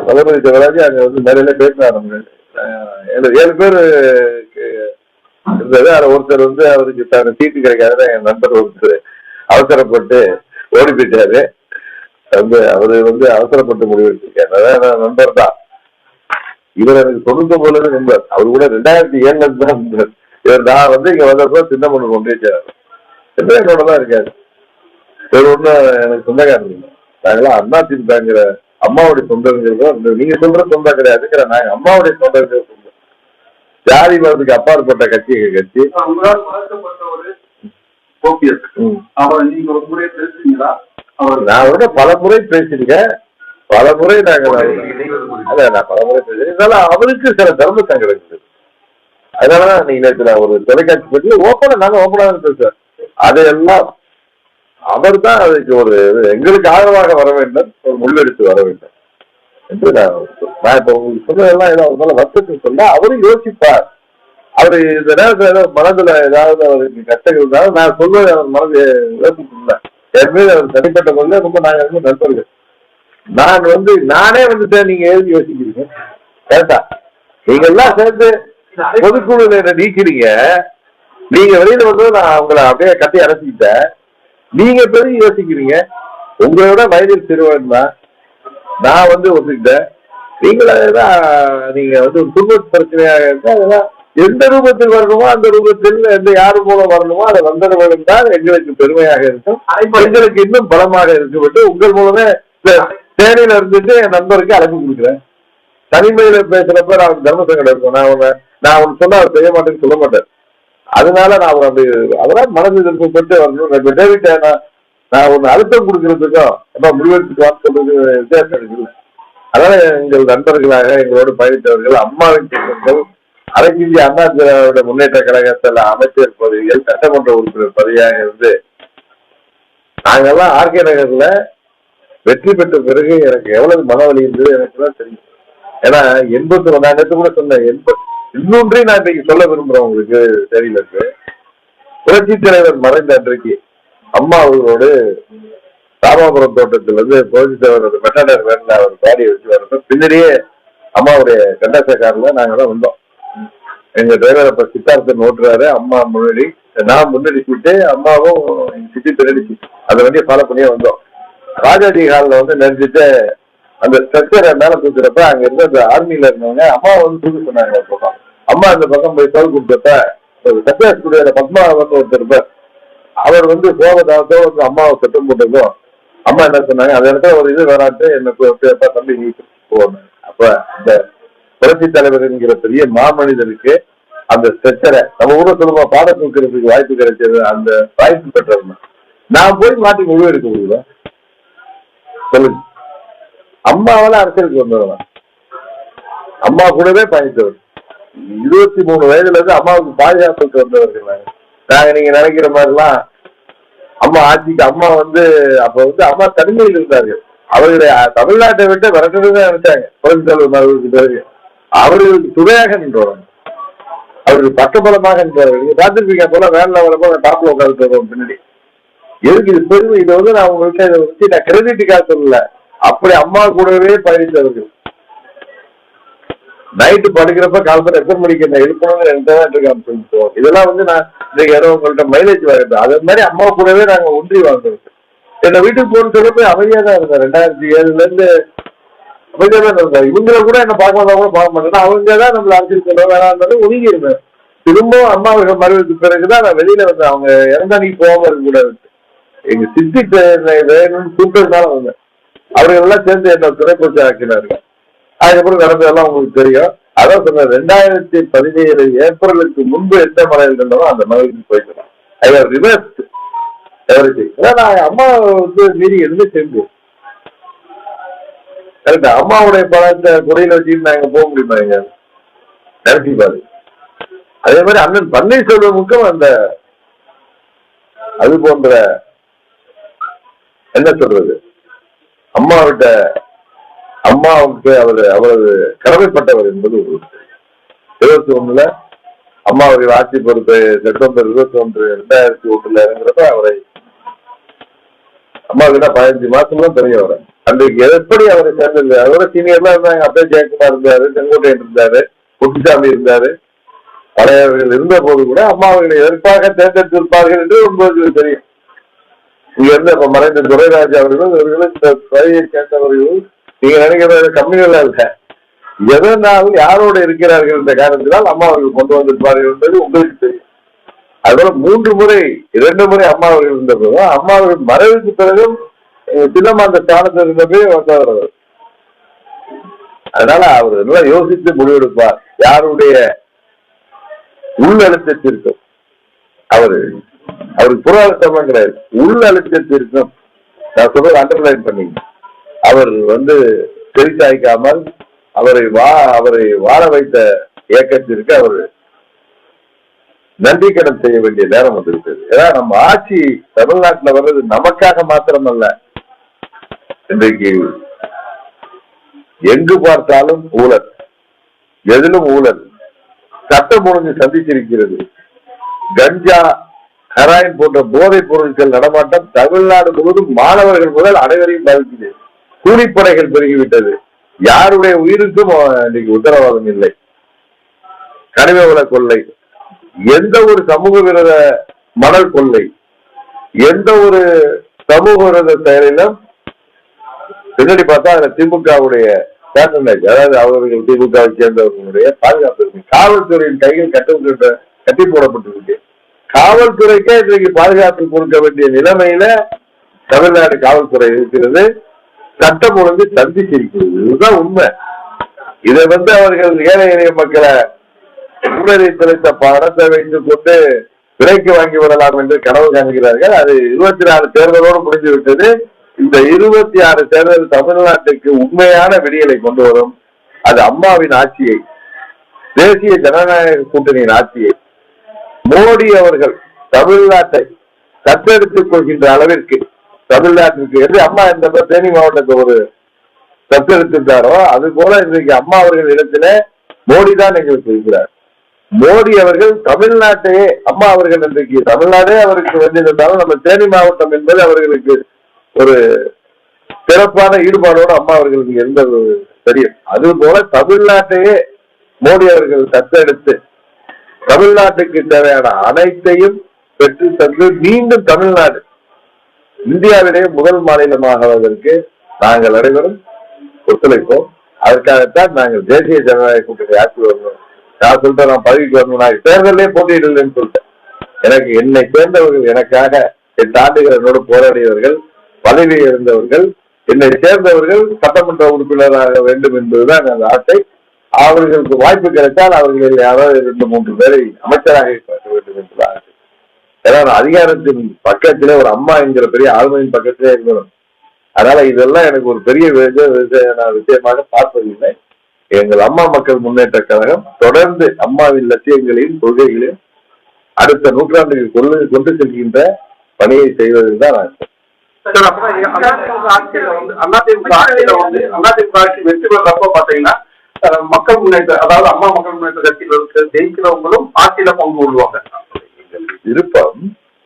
A: வளர்மதி சிவராஜ் அங்க வந்து மேடையில பேசினார். 7 பேர் இருந்தது. அதுல ஒருத்தர் வந்து அவருக்கு சீட்டு கிடைக்காத என் நண்பர் ஒருத்தர் அவசரப்பட்டு ஓடி போயிட்டாரு. அவரு வந்து அவசரப்பட்டு முடிவு எடுத்திருக்காரு. அதான் நண்பர் தான் இவர். எனக்கு 99 நண்பர். அவரு கூட 2007 தான் நண்பர். இவர் நான் வந்து இங்க வந்தப்போ சின்னமனு ஒன்றியார் என்னோட தான் இருக்காரு. இவர் ஒண்ணு எனக்கு சொந்தக்காரர் இல்லை. நாங்களாம் அதிமுகங்கிற அம்மாவுடைய சொந்தங்கிறதோ நீங்க சொல்ற சொந்தம் கிடையாதுங்கிற, நாங்க அம்மாவுடைய சொந்தங்கிற சொந்தம். ஜாதி மதத்துக்கு அப்பாற்பட்ட கட்சி எங்க கட்சி.
B: உங்களால் வளர்க்கப்பட்ட ஒரு ஓபிஎஸ் அவரை நீங்க ஒரு முறை பேசுறீங்களா?
A: நான் விட பல முறை பேசியிருக்கேன், பல முறை நாங்கள் நான் பல முறை பேசுறேன். அவருக்கு சில தர்ம சங்கம் இருக்குது. அதனாலதான் நீங்க நேற்று நான் ஒரு தொலைக்காட்சி பற்றி ஓப்பனா நாங்க ஓப்பனாக பேசுறேன். அதையெல்லாம் அவர் தான் அதுக்கு ஒரு எங்களுக்கு ஆதரவாக வர வேண்டும், ஒரு முன்னெடுத்து வர வேண்டும் என்று நான் இப்ப உங்களுக்கு சொன்னதெல்லாம் ஏதோ அவரால் வருத்தத்துக்கு சொன்னா அவரும் யோசிப்பார். அவரு இந்த நேரத்துல ஏதோ மனதுல ஏதாவது அவருக்கு கஷ்டம் இருந்தாலும் நான் சொல்வது அவர் மனது யோசிச்சுள்ள என் மீது அவர் தனிப்பட்ட முறையில் ரொம்ப நாங்கள் வந்து நண்பர்கள். நான் நானே வந்துட்டேன், நீங்க எழுதி யோசிக்கிறீங்க கேட்டா நீங்க எல்லாம் சேர்ந்து பொதுக்குழுல என்ன நீக்கிறீங்க. நீங்க வெளியில வந்து நான் உங்களை அப்படியே கட்டி அடைச்சிக்கிட்டேன். நீங்க பெரிய யோசிக்கிறீங்க. உங்களோட வயதில் சிறுவன் தான் நான் ஒத்துக்கிட்டேன். நீங்களதான் நீங்க ஒரு குடும்ப பிரச்சனையாக இருந்தா அதெல்லாம் எந்த ரூபத்தில் வரணுமோ அந்த ரூபத்தில் எந்த யாரு மூலம் வரணுமோ அதை வந்தவர்களும் தான் எங்களுக்கு பெருமையாக இருக்கும், எங்களுக்கு இன்னும் பலமாக இருக்கும். உங்கள் மூலமே தேனியில இருந்துட்டு என் நண்பருக்கு அழைப்பு கொடுக்குறேன். தனிமையில பேசுறப்ப நான் தர்ம சங்கடம் இருக்கும். நான் அவன் சொன்னா அவர் செய்ய மாட்டேன்னு சொல்ல மாட்டேன். அதனால நான் அவர் அப்படி அவரால் மனது திருப்பப்பட்டு வரணும். டேவிட்ட நான் ஒண்ணு அழுத்தம் கொடுக்கறதுக்கும் அப்ப முடிவெடுத்துக்கு வாங்க சொல்றது வித்தியாசம் இருக்குல்ல. அதனால எங்கள் நண்பர்களாக எங்களோடு பயணித்தவர்கள், அம்மாவின் சொந்தங்கள், அனைத்து இந்திய அண்ணா திராவிட முன்னேற்ற கழகத்தில் அமைச்சர் பதவிகள், சட்டமன்ற உறுப்பினர் பதவியாக இருந்து நாங்கெல்லாம் ஆர்கே நகர்ல வெற்றி பெற்ற பிறகு எனக்கு எவ்வளவு மனவலி இருந்தது எனக்கு தான் தெரியும். ஏன்னா 80 நான் நேற்று கூட சொன்னேன். இன்னொன்றையும் நான் இன்னைக்கு சொல்ல விரும்புறேன், உங்களுக்கு தெரியல இருக்கு. புரட்சி தலைவர் மறைந்த அன்றைக்கு அம்மா அவர்களோடு ராமாபுரம் தோட்டத்திலிருந்து புரட்சி தலைவரோட மெட்டாடர் வேண்ட அவர் பாடியை வச்சு வரப்ப பின்னாடியே அம்மாவுடைய கண்டாச கார்ல நாங்க தான் வந்தோம். எங்க டிரைவர் அப்ப சித்தார்த்தன் ஓட்டுறாரு, அம்மா முன்னாடி, நான் முன்னாடி சீட்டு, அம்மாவும் சிட்டி பின்னாடி சீட்டு. அந்த வண்டியை ஃபாலோ பண்ணியே வந்தோம். ராஜாஜி ஹாலில் நினைச்சிட்டு அந்த ஸ்ட்ரக்சரை மேல தூக்குறப்ப அங்க இருந்து அந்த ஆர்மியில இருந்தவங்க அம்மா தூக்க சொன்னாங்க. பக்கம் அம்மா அந்த பக்கம் போய் தோல் கொடுத்தப்ப சத்யா ஸ்டுடியோல பத்மா ஒருத்தர் அவர் சோகத்தாவத்தோ அம்மாவை சட்டம் போட்டதும் அம்மா என்ன சொன்னாங்க, அந்த இடத்துல ஒரு இது வராட்டு என்ன தம்பி நீ போகணும். அப்ப இந்த புரட்சி தலைவர் என்கிற பெரிய மாமனிதனுக்கு அந்த ஸ்ட்ரக்சரை நம்ம ஊரை சொல்லுமா பாட தூக்கிறதுக்கு வாய்ப்பு கிடைச்சது, அந்த வாய்ப்பு பெற்றவங்க நான் போய் மாட்டி முடிவு எடுக்க முடியல சொல்லுங்க. அம்மாவால அரசியலுக்கு வந்தவங்க, அம்மா கூடவே பயணித்தவர். 23 வயதுல இருந்து அம்மாவுக்கு பாதுகாப்புக்கு வந்தவர்கள் நாங்க. நீங்க நினைக்கிற மாதிரிலாம் அம்மா ஆட்சிக்கு அம்மா அப்ப அம்மா தனிமையில் இருந்தார்கள். அவர்களுடைய தமிழ்நாட்டை விட்டு விரட்டதான் நினைச்சாங்க புரட்சி தலைவர் மறைவுக்கு பிறகு. அவர்களுக்கு துணையாக நின்றவங்க, அவர்கள் பக்கபலமாக நின்றவர்கள். நீங்க பார்த்துருப்பீங்க போல வேன்ல வரப்போ டாப்ல உட்காந்து வருவோம் பின்னாடி. எதுக்கு இது பெருமை? இதை நான் உங்களுக்கு இதை வச்சு நான் கிரெடிட்டுக்காக சொல்லல, அப்படி அம்மா கூடவே பயணித்தவர்கள். நைட்டு படுக்கிறப்ப காலத்துல எத்தனை மணிக்கு என்ன எழுப்பணும்னு இருக்கான்னு சொல்லிட்டோம். இதெல்லாம் நான் இன்னைக்கு யாரோ உங்கள்கிட்ட மைலேஜ் வாங்கிட்டோம். அதே மாதிரி அம்மா கூடவே நாங்க ஒன்றி வாழ்ந்தோம். என்ன வீட்டுக்கு போன சொல்லப்போ அமைதியா தான் இருந்தேன். 2007ல இருந்து அமைதியா தான் இருந்தேன். இவங்களை கூட என்ன பார்க்க கூட பார்க்க மாட்டேன்னா அவங்கதான் நம்மள அரசியல் சொல்ல வேணாம் ஒதுங்கி இருந்தேன். திரும்பவும் அம்மா மறைவுக்கு பிறகுதான் நான் வெளியில வந்தேன். அவங்க இறந்தா நீ போகாம இருக்க கூடாது, எங்க சித்தி வேணும்னு கூப்பிட்டதுனால வந்தேன். அவர்கள் எல்லாம் சேர்ந்து என்ன துணைப்பூச்சி ஆக்கினார்கள். அதுக்கப்புறம் நடந்ததெல்லாம் உங்களுக்கு தெரியும். அதான் சொன்ன 2017 ஏப்ரலுக்கு முன்பு எந்த மலையில் இருந்தோம் அந்த மலைக்கு போயிட்டு நான் அம்மா மீறி எதுவுமே சேர்ந்து கரெக்டா அம்மாவுடைய பழத்தை குறையில வச்சுட்டு நாங்க போக முடியுமா? எங்க நினைச்சு பாரு. அதே மாதிரி அண்ணன் பன்னீர்செல்வமுக்கும் அது போன்ற என்ன சொல்றது அம்மாவுக்கு அவரது கடமைப்பட்டவர் என்பது 21 அம்மா அவர்கள் ஆட்சி பொறுப்பு செப்டம்பர் 21, 2001 இறங்குறப்ப அவரை அம்மாவுக்கு 15 மாசம்லாம் தெரியும். அவரை அன்றைக்கு எப்படி அவரை சேர்ந்தது, அதோட சீனியர்லாம் இருந்தாங்க. அப்பே ஜெயக்குமார் இருந்தாரு, செங்கோட்டையன் இருந்தாரு, குட்டிசாமி இருந்தாரு. பழையவர்கள் இருந்த போது கூட அம்மா அவர்களை எதற்காக தேர்ந்தெடுத்திருப்பார்கள் என்று உங்களுக்கு தெரியும். இங்க இருந்து இப்ப மறைந்த துரைராஜ் அவர்களும் இந்த பதவியை சேர்ந்தவர்களும் நீங்க நினைக்கிற கம்மிகளா இல்ல, எதனாலும் யாரோட இருக்கிறார்கள் என்ற காரணத்தினால் அம்மா அவர்கள் கொண்டு வந்திருப்பார்கள் என்பது உங்களுக்கு தெரியும். அதுபோல 2 முறை அம்மா அவர்கள் இருந்த போதும் அம்மா அவர்கள் மறைவுக்கு பிறகும் சின்னம்மா அந்த ஸ்தானத்தில் இருந்தபோது வந்தவர். அதனால அவர் நல்லா யோசித்து முடிவெடுப்பார். யாருடைய உள் அழுத்தத்திற்கும் அவருக்கு புற அழுத்தமா கிடையாது, உள் அழுத்தத்திற்கும் நான் சொல்றது அண்டர்லைன் பண்ணீங்க. அவர் வந்து செவிசாய்க்காமல் அவரை வாழ வைத்த இயக்கத்திற்கு அவர் நன்றி கடன் செய்ய வேண்டிய நேரம் வந்திருக்கிறது. ஏன்னா நம்ம ஆட்சி தமிழ்நாட்டில் வர்றது நமக்காக மாத்திரமல்ல. இன்றைக்கு எங்கு பார்த்தாலும் ஊழல், எதிலும் ஊழல், சட்டம் ஒழுங்கு சந்திச்சிருக்கிறது. கஞ்சா, ஹெராயின் போன்ற போதைப் பொருட்கள் நடமாட்டம் தமிழ்நாடு முழுவதும் மாணவர்கள் முதல் அனைவரையும் பாதிக்குது. கூலிப்படைகள் பெருகிவிட்டது. யாருடைய உயிருக்கும் இன்னைக்கு உத்தரவாதம் இல்லை. கனிம வள கொள்ளை, எந்த ஒரு சமூக விரோத மணல் கொள்ளை, எந்த ஒரு சமூக விரோத செயலிலும் பின்னாடி பார்த்தா அதுல திமுகவுடைய பேட்டர்னேஜ், அதாவது அவர்கள் திமுகவை சேர்ந்தவர்களுடைய பாதுகாப்பு இருக்கு. காவல்துறையின் கைகள் கட்டி போடப்பட்டிருக்கு. காவல்துறைக்கே இன்றைக்கு பாதுகாப்பு கொடுக்க வேண்டிய நிலைமையில தமிழ்நாடு காவல்துறை இருக்கிறது. சட்டம் ஒழுங்கு சந்திச்சிருக்கிறது. இதுதான் உண்மை. இதை அவர்கள் ஏழை எளிய மக்களை ஊழலை செலுத்த பணத்தை வைத்துக் கொண்டு விலைக்கு வாங்கி விடலாம் என்று கனவு காண்கிறார்கள். அது 24 தேர்தலோடு முடிந்து விட்டது. இந்த 26 தேர்தல் தமிழ்நாட்டுக்கு உண்மையான விடியலை கொண்டு வரும். அது அம்மாவின் ஆட்சியை, தேசிய ஜனநாயக கூட்டணியின் ஆட்சியை, மோடி அவர்கள் தமிழ்நாட்டை தத்தெடுத்துக் கொள்கின்ற அளவிற்கு தமிழ்நாட்டிற்கு எப்படி அம்மா இந்த தேனி மாவட்டத்தை ஒரு தத்தெடுத்திருந்தாரோ அது போல இன்றைக்கு அம்மா அவர்கள் இடத்துல மோடி தான் எங்களுக்கு இருக்கிறார். மோடி அவர்கள் தமிழ்நாட்டையே, அம்மா அவர்கள் இன்றைக்கு தமிழ்நாடே அவருக்கு வந்திருந்தாலும் நம்ம தேனி மாவட்டம் என்பது அவர்களுக்கு ஒரு சிறப்பான ஈடுபாடோடு அம்மா அவர்களுக்கு இருந்தது தெரியும். அது போல தமிழ்நாட்டையே மோடி அவர்கள் தத்தெடுத்து தமிழ்நாட்டுக்கு தேவையான அனைத்தையும் பெற்று தந்து மீண்டும் தமிழ்நாடு இந்தியாவிலேயே முதல் மாநிலமாகுவதற்கு நாங்கள் அனைவரும் ஒத்துழைப்போம். அதற்காகத்தான் நாங்கள் தேசிய ஜனநாயக கூட்டணி ஆட்சி வரணும். நான் சொல்லிட்டேன், நான் பதவிக்கு வரணும், நான் தேர்தலே போட்டியிடலன்னு சொல்லிட்டேன். எனக்கு என்னை சேர்ந்தவர்கள், எனக்காக 8 ஆண்டுகள் என்னோடு போராடியவர்கள், பதவியில் இருந்தவர்கள், என்னை சேர்ந்தவர்கள் சட்டமன்ற உறுப்பினராக வேண்டும் என்பதுதான் எனது ஆசை. அவர்களுக்கு வாய்ப்பு கிடைத்தால் அவர்களில் யாராவது 2-3 பேரை அமைச்சராக பார்க்க வேண்டும் என்று ஆசை. ஏன்னா அதிகாரத்தின் பக்கத்திலே ஒரு அம்மா என்கிற பெரிய ஆளுமையின் பக்கத்திலே இருக்கணும். அதனால இதெல்லாம் எனக்கு ஒரு பெரிய விஷயமாக பார்ப்பதில்லை. எங்கள் அம்மா மக்கள் முன்னேற்ற கழகம் தொடர்ந்து அம்மாவின் லட்சியங்களையும் கொள்கைகளையும் அடுத்த நூற்றாண்டுக்கு கொண்டு செல்கின்ற பணியை செய்வதில் தான் ஆசை.
B: அதிமுக ஆட்சி வெற்றி பெறப்போ பாத்தீங்கன்னா மக்கள் முன்னேற்ற, அதாவது அம்மா மக்கள் முன்னேற்ற கட்சியில் ஜெயிக்கிறவங்களும் ஆட்சியில பங்கு கொள்வாங்க.
A: விருப்பம்.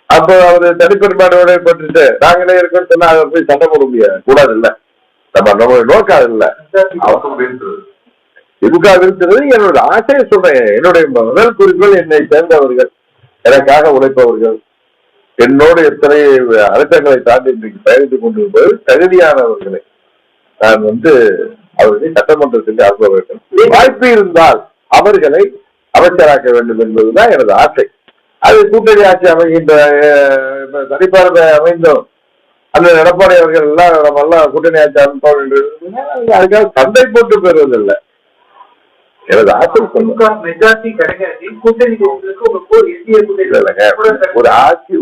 A: அப்ப அவரு தனிப்பெரும்பாடோட பட்டுட்டு நாங்களே இருக்கோம்னு சொன்னா அதை போய் சண்டை போட முடியாது, கூடாது இல்ல. நம்ம நோக்காது இல்ல. திமுக இருக்கிறது என்னோட ஆசையை சொல்றேன். என்னுடைய முதல் குறிப்பில் என்னை சேர்ந்தவர்கள், எனக்காக உழைப்பவர்கள், என்னோடு எத்தனை அழுத்தங்களை தாண்டி இன்றைக்கு பயணித்துக் கொண்டிருப்பது தகுதியானவர்களை நான் அவர்களை சட்டமன்றத்திற்கு அனுப்ப வேண்டும். வாய்ப்பு இருந்தால் அவர்களை அமைச்சராக்க வேண்டும் என்பதுதான் எனது ஆசை. அது கூட்டணி ஆட்சி அமைகின்ற தனிப்பார்வை அமைந்தோம். அந்த எடப்பாடி அவர்கள் எல்லாம் நம்ம எல்லாம் கூட்டணி ஆட்சி அமைப்போம் என்று அதுக்காக சண்டை போட்டு பெறுவதில்லை. எனது ஆசை ஒரு ஆட்சி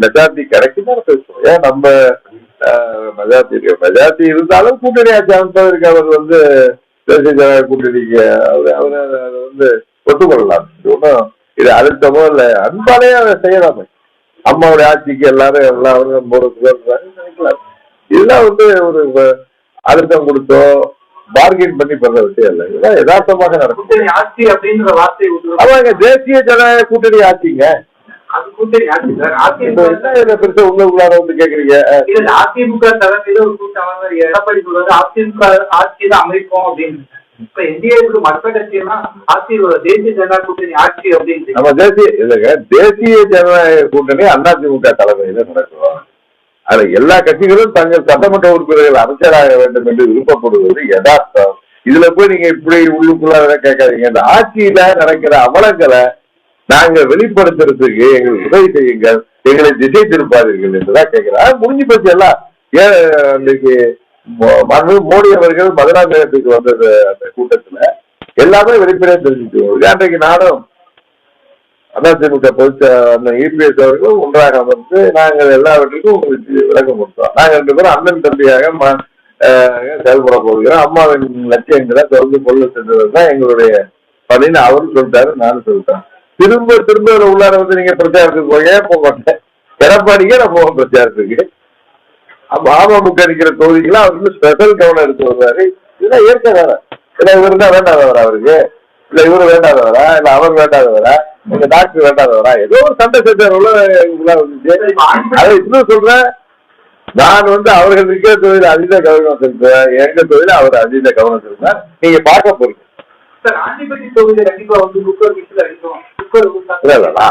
A: மெஜாரிட்டி கிடைக்கும் பேசுவோம். ஏன் நம்ம மெஜாரிட்டி இருந்தாலும் கூட்டணி ஆட்சி அமைப்பதற்கு அவர் தேசிய ஜனநாயக கூட்டணிக்கு அவர் ஒத்துக்கொள்ளலாம். ஒன்றும் இது அழுத்தமோ இல்ல, அன்பாலே அதை செய்யலாமே. அம்மாவுடைய ஆட்சிக்கு எல்லாரும் நினைக்கலாம். இதெல்லாம் ஒரு அழுத்தம் கொடுத்தோ பார்கெயின் பண்ணி பண்ற விஷயம் இல்லை. இதெல்லாம் யதார்த்தமாக நடக்கும்.
B: ஆட்சி அப்படின்ற வார்த்தை
A: அவங்க தேசிய ஜனநாயக கூட்டணி ஆட்சிங்க. உங்களுக்குள்ளார
B: கேக்குறீங்க. அதிமுக தலைமையில ஒரு கூட்டம் எடப்பாடி சொல்றது அதிமுக ஆட்சி தான் அமைப்போம் அப்படின்னு. இப்ப என்டிஏக்கு மற்ற கட்சியெல்லாம் தேசிய ஜனநாயக கூட்டணி ஆட்சி அப்படின்னு
A: நம்ம தேசிய ஜனநாயக கூட்டணி அதிமுக தலைமையில நடக்கும். அதுல எல்லா கட்சிகளும் தங்கள் சட்டமன்ற உறுப்பினர்கள் அமைச்சராக வேண்டும் என்று விருப்பப்படுவது யதார்த்தம். இதுல போய் நீங்க இப்படி உள்ளுக்குள்ள கேட்காதீங்க. இந்த ஆட்சியில நடக்கிற அமலங்களை நாங்க வெளிப்படுத்துறதுக்கு எங்களுக்கு உதவி செய்யுங்கள், எங்களை திசை திருப்பாதீர்கள் என்றுதான் கேட்கிறேன். முடிஞ்சு போச்சு எல்லாம். ஏன் இன்னைக்கு மோடி அவர்கள் மதுராந்தகத்துக்கு வந்தது அந்த கூட்டத்துல எல்லாமே வெளிப்படையா தெரிஞ்சுட்டு அன்றைக்கு நானும் அதிமுக அந்த இபிஎஸ் அவர்களும் ஒன்றாக அமர்ந்து நாங்கள் எல்லாவற்றுக்கும் உங்களுக்கு விளக்கம் கொடுத்தோம். நாங்கள் 2 பேரும் அண்ணன் தம்பியாக செயல்பட போகிறோம். அம்மாவின் லட்சியங்களை தொடர்ந்து கொள்ள சென்றதுதான் எங்களுடைய பணின்னு அவரும் சொல்லிட்டாரு, நானும் சொல்லிட்டேன். திரும்ப திரும்ப உள்ளார வந்து நீங்க பிரச்சாரத்துக்கு போக மாட்டேன். எடப்பாடிக்கே நான் போவேன் பிரச்சாரத்துக்கு. அமமுக இருக்கிற தொகுதிகளை அவருக்கு ஸ்பெஷல் கவனம் எடுத்து வருவாரு. இதெல்லாம் ஏற்க வேற. இல்ல இவரு தான் வேண்டாதவரா அவருக்கு, இல்ல இவரு வேண்டாதவரா, இல்ல அவர் வேண்டாதவரா, எங்க டாக்டர் வேண்டாதவரா, ஏதோ ஒரு சண்டை சச்சரவுல வந்துச்சு. அதை இன்னும் சொல்றேன், நான் வந்து அவர்கள் இருக்கிற தொழில அதீத கவனம் செலுத்துவேன், எங்க தொழில அவர் அதீத கவனம் செலுத்துவேன். நீங்க பார்க்க போறீங்க.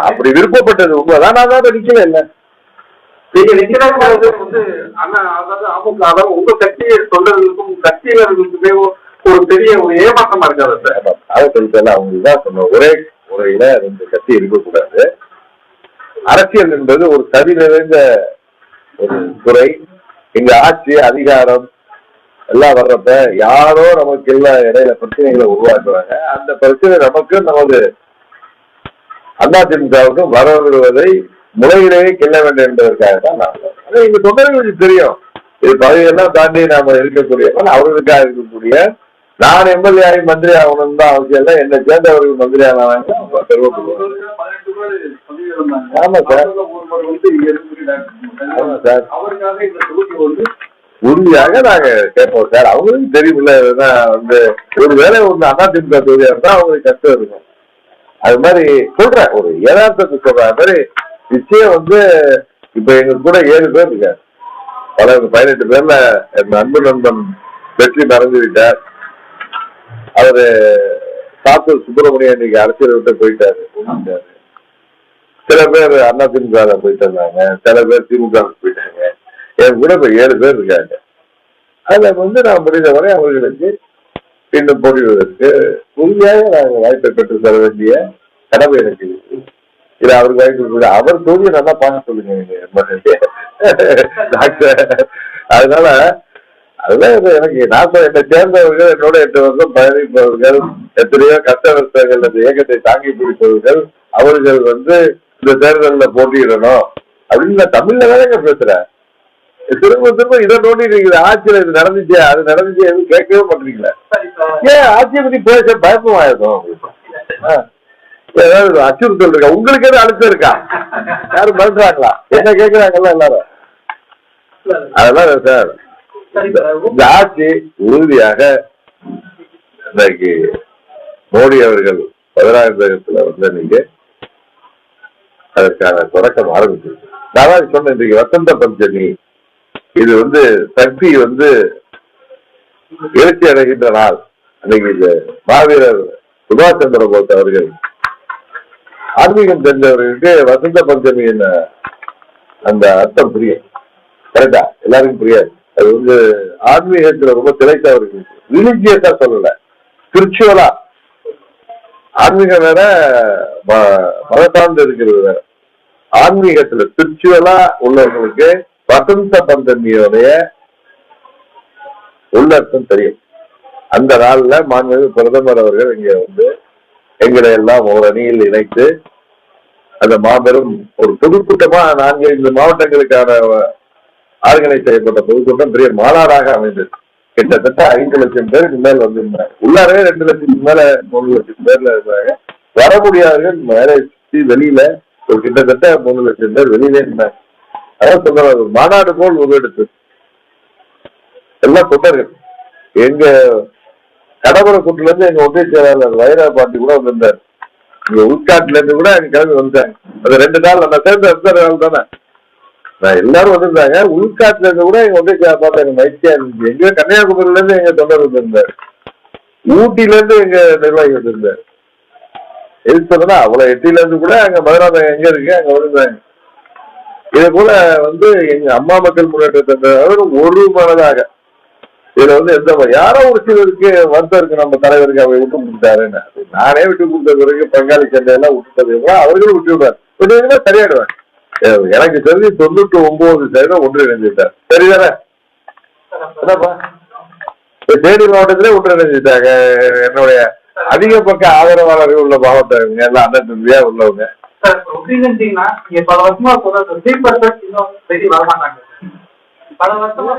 A: அப்படி விருப்பப்பட்டது உண்மைதான். நான் தான் நிக்கவே இல்லை.
B: நீங்க நிக்கிறது வந்து அண்ணா, அதாவது அமமுக உங்க கட்சியை சொல்றதுக்கும் கட்சியினர்களுக்குமே ஒரு பெரிய ஒரு ஏமாற்றமா இருக்காது சார்.
A: அதை சொல்லிட்டால அவங்க தான் சொன்ன ஒரே முறையில 2 கட்சி இருக்கக்கூடாது. அரசியல் என்பது ஒரு சரி நிறைந்த ஒரு துறை. இங்க ஆட்சி அதிகாரம் எல்லாம் வர்றப்ப யாரோ நமக்கு எல்லாம் இடையில பிரச்சனைகளை உருவாக்குறாங்க. அந்த பிரச்சனை நமக்கு நமது அதிமுகவுக்கும் வரவிடுவதை முறையிலேயே கிள்ள வேண்டும் என்பதற்காக தான் நான் எங்க தொண்டர்களுக்கு தெரியும். இது பதவியெல்லாம் தாண்டி நாம இருக்கக்கூடிய அவர்களுக்காக இருக்கக்கூடிய நான் எம்எல்ஏ ஆகி மந்திரி ஆகணும் தான் அவசியம் இல்லை. என்னை சேர்ந்தவர்கள் மந்திரி ஆனாங்க. ஆமா சார், ஆமா சார், உறுதியாக நாங்க கேட்போம் சார். அவங்களுக்கு தெரியுமில்ல வந்து ஒருவேளை ஒண்ணு அதிமுக தொகுதியா இருந்தா அவங்களுக்கு கஷ்டம் இருக்கும். அது மாதிரி சொல்றேன், ஒரு யதார்த்தத்தை சொல்ற மாதிரி நிச்சயம் வந்து இப்ப எங்க கூட 7 பேர் இருக்காரு. 18 பேர்ல என் அன்பு நண்பன் வெற்றி மறைஞ்சுவிட்டார். அவரு சாத்தூர் சுப்பிரமணியன் இன்னைக்கு அரசியல் விட்டு போயிட்டாரு. சில பேர் அதிமுக போயிட்டு இருந்தாங்க, சில பேர் திமுக போயிட்டாங்க. என் கூட இப்ப 7 பேர் இருக்காங்க. அதுல வந்து நான் முடிந்தவரை அவர்களுக்கு மீண்டும் போட்டியிடுவதற்கு உறுதியாக நாங்கள் வாய்ப்பை பெற்று தர வேண்டிய கடமை எனக்கு இருக்கு. இது அவருக்கு வாய்ப்பு. அவர் தொழிலை நல்லா பார்க்க சொல்லுங்க டாக்டர். அதனால அதுதான் எனக்கு நான் என்னை சேர்ந்தவர்கள், என்னோட 8 வருஷம் பயணிப்பவர்கள், எத்தனையோ கஷ்ட நஷ்டங்கள் அந்த இயக்கத்தை தாங்கி பிடிப்பவர்கள், அவர்கள் வந்து இந்த தேர்தலில் போட்டியிடணும் அப்படின்னு நான் தமிழ்ல தானே பேசுறேன். திரும்ப திரும்ப இதை நோண்டி இருக்குது. ஆட்சியில இது நடந்துச்சு, அது நடந்துச்சு, எதுவும் கேட்கவே மாட்டீங்களா? ஏன் ஆட்சியை பத்தி பேச பயப்பமாயிருக்கும்? ஏதாவது அச்சுறுத்தல் இருக்கா? உங்களுக்கு எதுவும் அழுத்தம் இருக்கா? யாரும் மிரட்டுறாங்களா? என்ன கேட்கிறாங்கல்ல எல்லாரும்? அதெல்லாம் சார், இந்த ஆட்சி உறுதியாக இன்றைக்கு மோடி அவர்கள் 16ஆயிரத்துல வந்து நீங்க அதற்கான தொடக்கம் ஆரம்பிச்சிருக்கு. நான் சொன்னேன், இன்றைக்கு வசந்த பஞ்சமி, இது வந்து சக்தி வந்து எழுச்சி அடைகின்ற நாள். அன்னைக்கு இந்த மாவீரர் சுபாஷ் சந்திர போஸ் அவர்கள் ஆன்மீகம் தெரிஞ்சவர்களுக்கு வசந்த பஞ்சமியின் அந்த அர்த்தம் புரியும். கரெக்டா? எல்லாருக்கும் புரியாது. அது வந்து ஆன்மீகத்துல ரொம்ப திளைத்தவர்கள், ரிலிஜியஸா சொல்லல, ஸ்பிரிச்சுவலா. ஆன்மீகம் வேற, மதசார்ந்து இருக்கிறது வேற. ஆன்மீகத்துல ஸ்பிரிச்சுவலா உள்ளவர்களுக்கு வசந்த பஞ்சமியோடைய உள்ளர்த்தம் தெரியும். அந்த நாள்ல மாண்புமிகு பிரதமர் அவர்கள் இங்க வந்து எங்களை எல்லாம் ஒரு அணியில் இணைத்து அந்த மாபெரும் ஒரு பொதுக்கூட்டமா 4-5 மாவட்டங்களுக்கான ஆர்கனைஸ் செய்யப்பட்ட பொதுக்கூட்டம் பெரிய மாநாடாக அமைந்தது. கிட்டத்தட்ட 5 லட்சம் பேருக்கு மேல் வந்திருந்தாங்க. உள்ளாரவே 2 லட்சத்துக்கு மேல 3 லட்சம் பேர்ல இருந்தாங்க. வர முடியாதவர்கள் மேலே வெளியில ஒரு கிட்டத்தட்ட 3 லட்சம் பேர் வெளியிலே இருந்தாங்க. அதான் சொல்ற மாநாடு போல் உருவெடுத்து எல்லாம் தொண்டர்கள். எங்க கடவுளக்கூட்டுல இருந்து எங்க ஒன்றிய செயலாளர் வைரா பாட்டி கூட வந்திருந்தார். இங்க உள்காட்டுல இருந்து கூட எங்க கிளம்பி வந்தேன். அது 2 நாள் நான் சேர்ந்த நாள் தானே நான் எல்லாரும் வந்திருந்தாங்க. உள்காட்டுல இருந்து கூட எங்க ஒன்றிய செயலாளர் பார்த்து எனக்கு மகிழ்ச்சியா இருந்துச்சு. எங்க கன்னியாகுமரியில இருந்து எங்க தொண்டர் வந்திருந்தார். ஊட்டில இருந்து எங்க நிர்வாகி வந்திருந்தார். எது சொன்னா அவ்வளவு எட்டில இருந்து கூட அங்க மதுரை எங்க இருக்கு அங்க வந்திருந்தாங்க. இதே போல வந்து எங்க அம்மா மக்கள் முன்னேற்ற ஒரு மனதாக இதுல வந்து எந்த யாரோ ஒரு சிலருக்கு வருத்தம் இருக்கு, நம்ம தலைவருக்கு அவரை விட்டு கொடுத்தாருன்னு. நானே விட்டு கொடுத்த பிறகு பங்காளி சண்டையெல்லாம் விட்டுட்டது அவர்களும் விட்டு விடுவார். விட்டு சரியாடுவார். எனக்கு தெரிஞ்சு 99% ஒன்றிணைஞ்சுட்டார். சரிதானே? என்னப்பா தேனி மாவட்டத்திலே ஒன்றிணைஞ்சுட்டாங்க. என்னுடைய அதிக பக்க ஆதரவாளர்கள் உள்ள மாவட்டம் எல்லாம் அண்ணன் தம்பியா உள்ளவங்க.
C: சார் ஒப்பீனியன்ட்டீங்கன்னா நீங்க பல வருஷமா சொல்ற ஸ்லீப்பர் இன்னும் வெளியே வர மாட்டாங்க. பல வருஷமா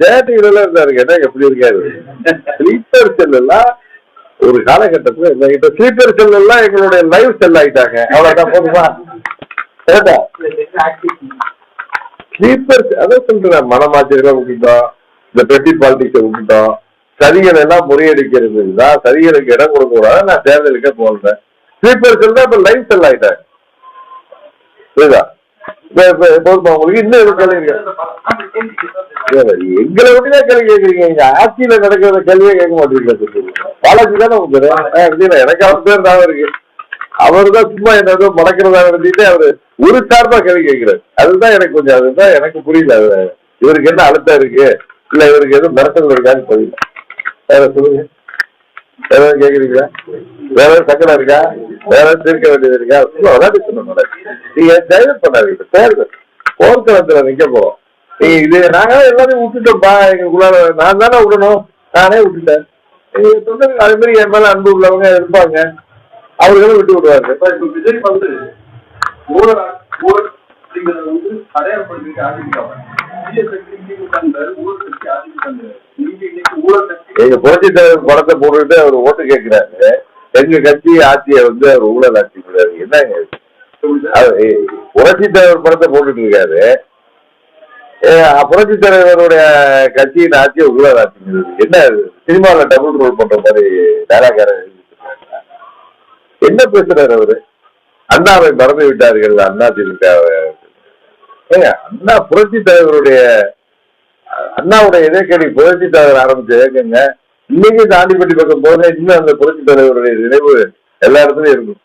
A: ஜெயடிவில இருந்தாரு கேட்டா எப்படி இருக்காரு. ஸ்லீப்பர் செல் எல்லாம் ஒரு காலகட்டத்துல இப்ப ஸ்லீப்பர் செல் எல்லாம் எங்களுடைய லைவ் செல் ஆயிட்டாங்க. அவ்வளவுதான் போதுமா? ஸ்லீப்பர் அதான் சொல்றேன், மனமாச்சரியம் விட்டுட்டோம், இந்த பெட்டி பாலிடிக்ஸை விட்டுட்டோம், சதிகள் எல்லாம் முறியடிக்கிறது தான், சதிகளுக்கு இடம் கொடுக்க கூடாது. நான் தேர்தலுக்கே போடுறேன். ஸ்லீப்பர் செல் தான் இப்ப லைவ் செல் ஆயிட்டாங்க. புரியுதா? உங்களுக்கு இன்னும் எதுவும் கேள்வி? எங்களை விட்டுதான் கேள்வி கேட்கறீங்க. இங்க ஆட்சியில நடக்கிற கேள்வியே கேட்க மாட்டீங்களா? பாலாஜி தானே உங்களுக்கு எனக்கு அவர் பேர் தான் இருக்கு. அவரு தான் சும்மா என்ன முடக்கிறதா நினைச்சிட்டு அவரு ஒரு சார்பா கேள்வி கேட்கிறாரு. அதுதான் எனக்கு கொஞ்சம் அதுதான் எனக்கு புரியல. இவருக்கு என்ன அழுத்தம் இருக்கு, இல்ல இவருக்கு எதுவும் மிரட்டல் இருக்கான்னு புரியல. வேற சொல்லுங்க, வேற ஏதாவது கேக்குறீங்களா? வேற ஏதாவது சங்கடம் இருக்கா? வேற ஏதாவது தீர்க்க வேண்டியது இருக்கா? விளையாட்டு சொன்ன நீங்க டைவர்ட் பண்ணாதீங்க. தேர்தல் போர்க்களத்துல நிக்க போறோம். நீங்க இது நாங்க எல்லாத்தையும் விட்டுட்டோம்ப்பா. எங்களுக்குள்ள நான் தானே விடணும், நானே விட்டுட்டேன். நீங்க சொன்னது அதே மாதிரி என் மேல அன்பு உள்ளவங்க இருப்பாங்க, அவர்களும் விட்டு விடுவாங்க.
B: இப்ப விஜய் வந்து ஊழல் அப்படிங்கறத வந்து அடையாளப்படுத்தி ஆரம்பிக்காம
A: எங்க புரட்சி தலைவர் படத்தை போட்டுட்டு அவர் ஓட்டு கேட்கிறாரு. எங்க கட்சி ஆட்சியை வந்து அவர் ஊழல் ஆட்சி கூடாது. என்னங்க புரட்சி தலைவர் படத்தை போட்டுட்டு இருக்காரு. புரட்சி தலைவருடைய கட்சியின் ஆட்சியை ஊழல் ஆட்சிங்கிறது என்ன? சினிமாவில டபுள் ரோல் பண்ற மாதிரி டேலாக்கார என்ன பேசுறாரு அவரு? அண்ணாவை மறந்து விட்டார்கள் அண்ணா திமுக. அண்ணா புரட்சி தலைவருடைய அண்ணாவுடைய இதேக்கடி புரட்சி தலைவர் ஆரம்பிச்ச இயக்கங்க இன்னைக்கு தாண்டிப்பட்டி பக்கம் போதே இன்னும் அந்த புரட்சி தலைவருடைய நினைவு எல்லா இடத்துலயும் இருக்கும்.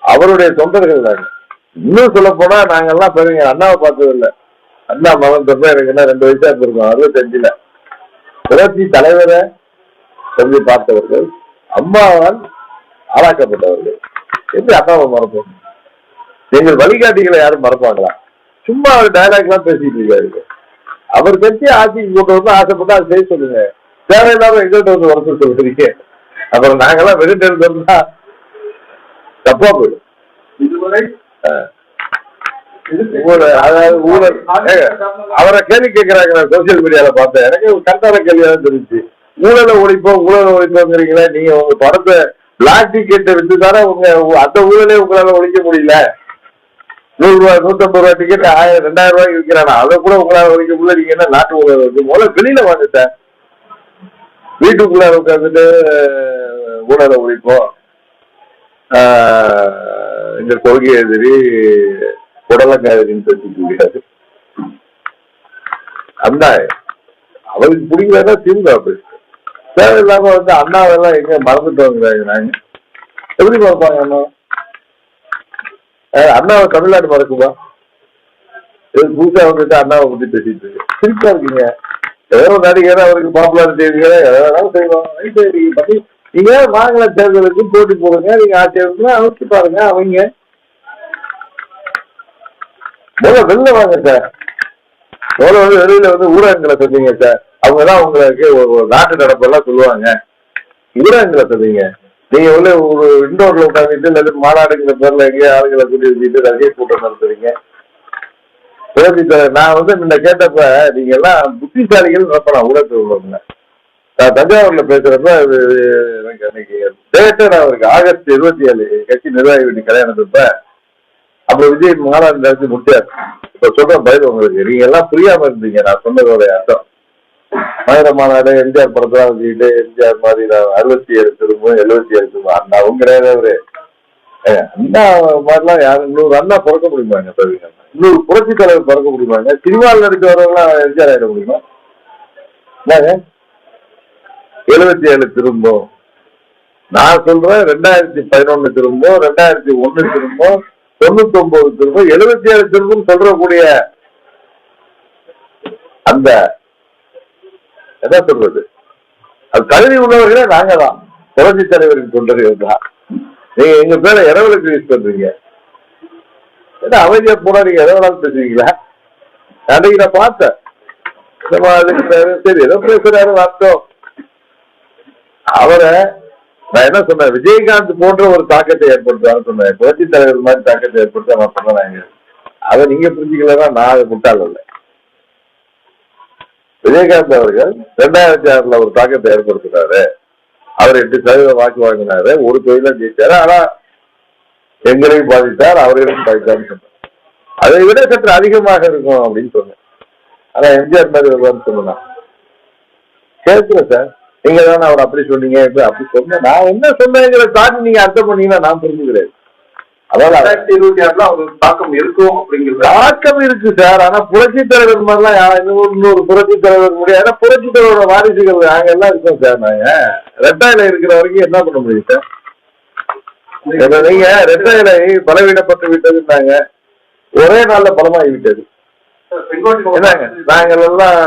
A: அவருடைய தொண்டர்கள் தாங்க. இன்னும் சொல்ல போனா நாங்கெல்லாம் பெருங்க அண்ணாவை பார்த்தது இல்லை. அண்ணா மகன் தப்ப எனக்கு என்ன 2 வயசா இருந்திருக்கோம். 65ல புரட்சி தலைவரை சொல்லி பார்த்தவர்கள், அம்மாவால் ஆளாக்கப்பட்டவர்கள். எப்படி அண்ணாவை மறப்போம்? எங்கள் வழிகாட்டிகளை யாரும் மறப்பாங்களா? சும்மா அவர் டைலாக் எல்லாம் பேசிட்டு இருக்காரு. அவர் கட்சி ஆட்சிக்கு கொண்டு வந்து ஆசைப்பட்டு அதை செய்ய சொல்லுங்க. தேவையில்லாம எங்கள்கிட்ட வந்து வர சொல்றீங்க. அப்புறம் நாங்கெல்லாம் வெளியிட்டு இருந்தோம்னா தப்பா போயிடும்.
B: இதுவரை
A: அதாவது ஊழல் அவரை கேள்வி கேட்கிறாங்க. நான் சோசியல் மீடியால பார்த்தேன். எனக்கு கரெக்டான கேள்வியாதான் தெரிஞ்சு. ஊழலை ஒழிப்போங்கிறீங்களா? நீங்க உங்க படத்தை பிளாக் டிக்கெட்டை விட்டு தானே உங்க அந்த ஊழலே உங்களால ஒழிக்க முடியல. 100 ரூபாய் 150 ரூபாய் டிக்கெட் 1000 2000 ரூபாய்க்கு விற்கிறானா? அதை கூட உங்களால ஒழிக்க முடியல. நீங்க என்ன நாட்டு ஊழல் வந்து முதல்ல வெளியில வாங்க சார். வீட்டுக்குள்ள உட்காந்துட்டு ஊழலை ஒழிப்போம், இந்த கொள்கை எதிரி உடலங்காதிரின்னு பேசிக்க முடியாது. அண்ணா அவருக்கு பிடிக்கிறதா திமுக பேசு. தேவையில்லாம வந்து அண்ணாவெல்லாம் எங்க மறந்துட்டு வாங்குறாங்க. நாங்க எப்படி மறப்பாங்க அண்ணா? அண்ணாவை தமிழ்நாடு மறக்குமா? புதுசா வந்துட்டு அண்ணாவை பத்தி பேசிட்டு இருக்கு. சிரிப்பா இருக்கீங்க. ஏதோ நடிகர் அவருக்கு பாப்புலாரிட்டி இருக்கிற எதாவது செய்வாங்க. பத்தி நீங்க மாநில தேர்தலுக்கு போட்டி போடுங்க. நீங்க ஆட்சி அமைச்சு பாருங்க. அவங்க வெளில வாங்க சார். வந்து வெளியில வந்து ஊடகங்களை சொல்றீங்க சார். அவங்கதான் உங்களுக்கு ஒரு நாட்டு நடப்பெல்லாம் சொல்லுவாங்க. ஊடகங்களை சொல்றீங்க. நீங்க வந்து ஒரு இண்டோர்ல உட்காந்துட்டு இல்லை மாநாடுங்கிற பேர்ல எங்கேயோ ஆளுங்களை கூட்டி வச்சுட்டு ரசிகர் கூட்டம் நடத்துறீங்க. நான் வந்து முன்ன கேட்டப்ப நீங்க எல்லாம் புத்திசாலிகள் நினைப்பேன் ஊடகத்தில் உள்ளவங்க. நான் தஞ்சாவூர்ல பேசுறப்ப எனக்கு அன்னைக்கு டேட்டா நான் அவருக்கு ஆகஸ்ட் 27 கட்சி நிர்வாகி வீட்டு கல்யாணத்தப்ப அப்புறம் விஜய் மாநாடு நடத்தி முடிச்சாரு. இப்ப சொல்ற பதில் உங்களுக்கு நீங்க எல்லாம் புரியாம இருந்தீங்க. நான் சொன்னதோட அர்த்தம் மதுரை மாநாடு எம்ஜிஆர் படத்தெல்லாம் வச்சுக்கிட்டு எம்ஜிஆர் மாதிரி 67 திரும்பும் 77 திரும்பும் அண்ணாவும் கிடையாது. அவரு அண்ணா மாதிரிலாம் யாரும் 100 அண்ணா பிறக்க முடியுமாங்க? தவிர 100 புரட்சி தலைவர் பிறக்க முடியுமாங்க? சினிமாவில் நடிக்க வரவங்களாம் எம்ஜிஆர் ஆயிட முடியுமா? 77 திரும்பும். நான் சொல்றேன் 2011 திரும்பும், 2001 திரும்பும், 99 திரும்பும், 77 திரும்பும் சொல்றக்கூடிய அந்த என்ன சொல்றது அது தகுதி உள்ளவர்களே நாங்க தான். புரட்சி தலைவரின் தொண்டர்கள் தான். நீங்க எங்க பேரை இரவலுக்கு யூஸ் பண்றீங்க. ஏன்னா அமைதியா போனா நீங்க இரவலான்னு பேசுவீங்களா? அன்றைக்கு நான் பார்த்தேன். சரி ஏதோ பேசுறாரு வார்த்தோம். அவரை நான் என்ன சொன்னேன், விஜயகாந்த் போன்ற ஒரு தாக்கத்தை ஏற்படுத்துவான்னு சொன்னேன். புரட்சி தலைவர் மாதிரி தாக்கத்தை ஏற்படுத்த நான் சொன்னேன். அதை நீங்க புரிஞ்சுக்கலன்னா நான் அது முட்டாள் இல்லை. விஜயகாந்த் அவர்கள் 2006 ஒரு தாக்கத்தை ஏற்படுத்தினாரு. அவர் 8% வாக்கு வாங்கினாரு, ஒரு தொழில ஜெயிச்சாரு. ஆனா எங்களையும் பாதித்தார், அவர்களையும் பாதித்தார்னு சொன்னார். அதை விட சற்று அதிகமாக இருக்கும் அப்படின்னு சொன்னேன். ஆனா எம்ஜிஆர் மாதிரி வருவான்னு சொன்னா கேட்கிறேன் சார், நீங்க தானே அவர் அப்படி சொன்னீங்க அப்படி சொன்னேன். நான் என்ன சொன்னேங்கிற தாண்டி நீங்க அர்த்தம் பண்ணீங்கன்னா நான் புரிஞ்சுக்கிறேன். அதாவது
B: 2026 அவருக்கு தாக்கம் இருக்கும் அப்படிங்கிறது
A: தாக்கம் இருக்கு சார். ஆனா புரட்சி தலைவர் மாதிரிலாம் இன்னொரு புரட்சி தலைவர் முடியாது. ஏன்னா புரட்சி தலைவரோட வாரிசுகள் நாங்க எல்லாம் இருக்கோம் சார். நாங்க ரெட்டாயில இருக்கிற வரைக்கும் என்ன பண்ண முடியும் சார்? நீங்க ரெட்டாயிலை பலவீனப்பட்டு விட்டதுன்னாங்க, ஒரே நாள்ல பலமாகி விட்டது. என்னங்க நாங்கள் எல்லாம்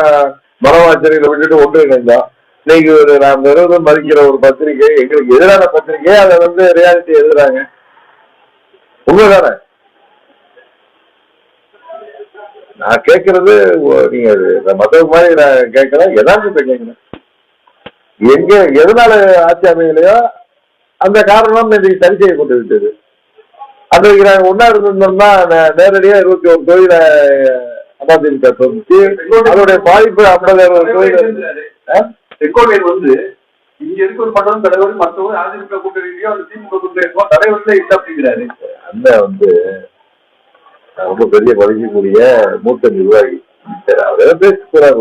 A: மனவாச்சரியில விட்டுட்டு ஒன்று இணைந்தோம். இன்னைக்கு ஒரு நாம் விரோதம் மதிக்கிற ஒரு பத்திரிகை, எங்களுக்கு எதிரான பத்திரிகை, அதை ரியாலிட்டி எழுதுறாங்க. உண்மைதானே? நான் கேட்கறது நீங்க மற்ற மாதிரி நான் கேட்கல, எதார்த்தத்தை கேட்கிறேன். எங்க எதனால ஆட்சி அமையலையோ அந்த காரணம் இன்னைக்கு சரி செய்யப்பட்டு விட்டது. அன்றைக்கு நாங்கள் ஒன்னா இருந்திருந்தோம்னா நேரடியா 21 தொழில அதிமுக சொல்லிச்சு. அதோடைய பாதிப்பு 50,000
B: தொழில் வந்து இங்க இருக்க ஒரு படம் தலைவர் மற்றவங்க அதிமுக கூட்டணியோ அந்த திமுக கூட்டணியோ தலைவர்களே இல்லை அப்படிங்கிறாரு.
A: அந்த ரொம்ப பெரிய பதவிக்கூடிய மூத்த நிர்வாகி அவரை பேசுகிறார்.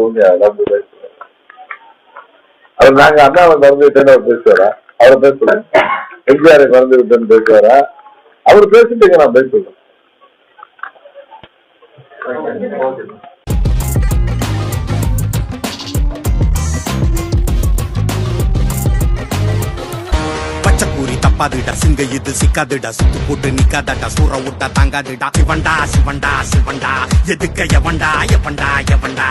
A: அவர் நாங்க அண்ணாவை மறந்து விட்டேன்னு அவர் பேசுவாரா? அவரை பேசல. எம்ஜிஆரை மறந்து விட்டேன்னு பேசுவாரா? அவர் பேசிட்டு நான் பேசுவேன்.
D: பச்சைக்கூறி தப்பாதுடா, சிங்க இது சிக்காதுடா, சுத்து போட்டு நிக்காதடா, சூற விட்டா தாங்காதுடா. சிவண்டா சிவண்டா சிவண்டா, எதுக்க எவண்டா எவண்டா எவண்டா.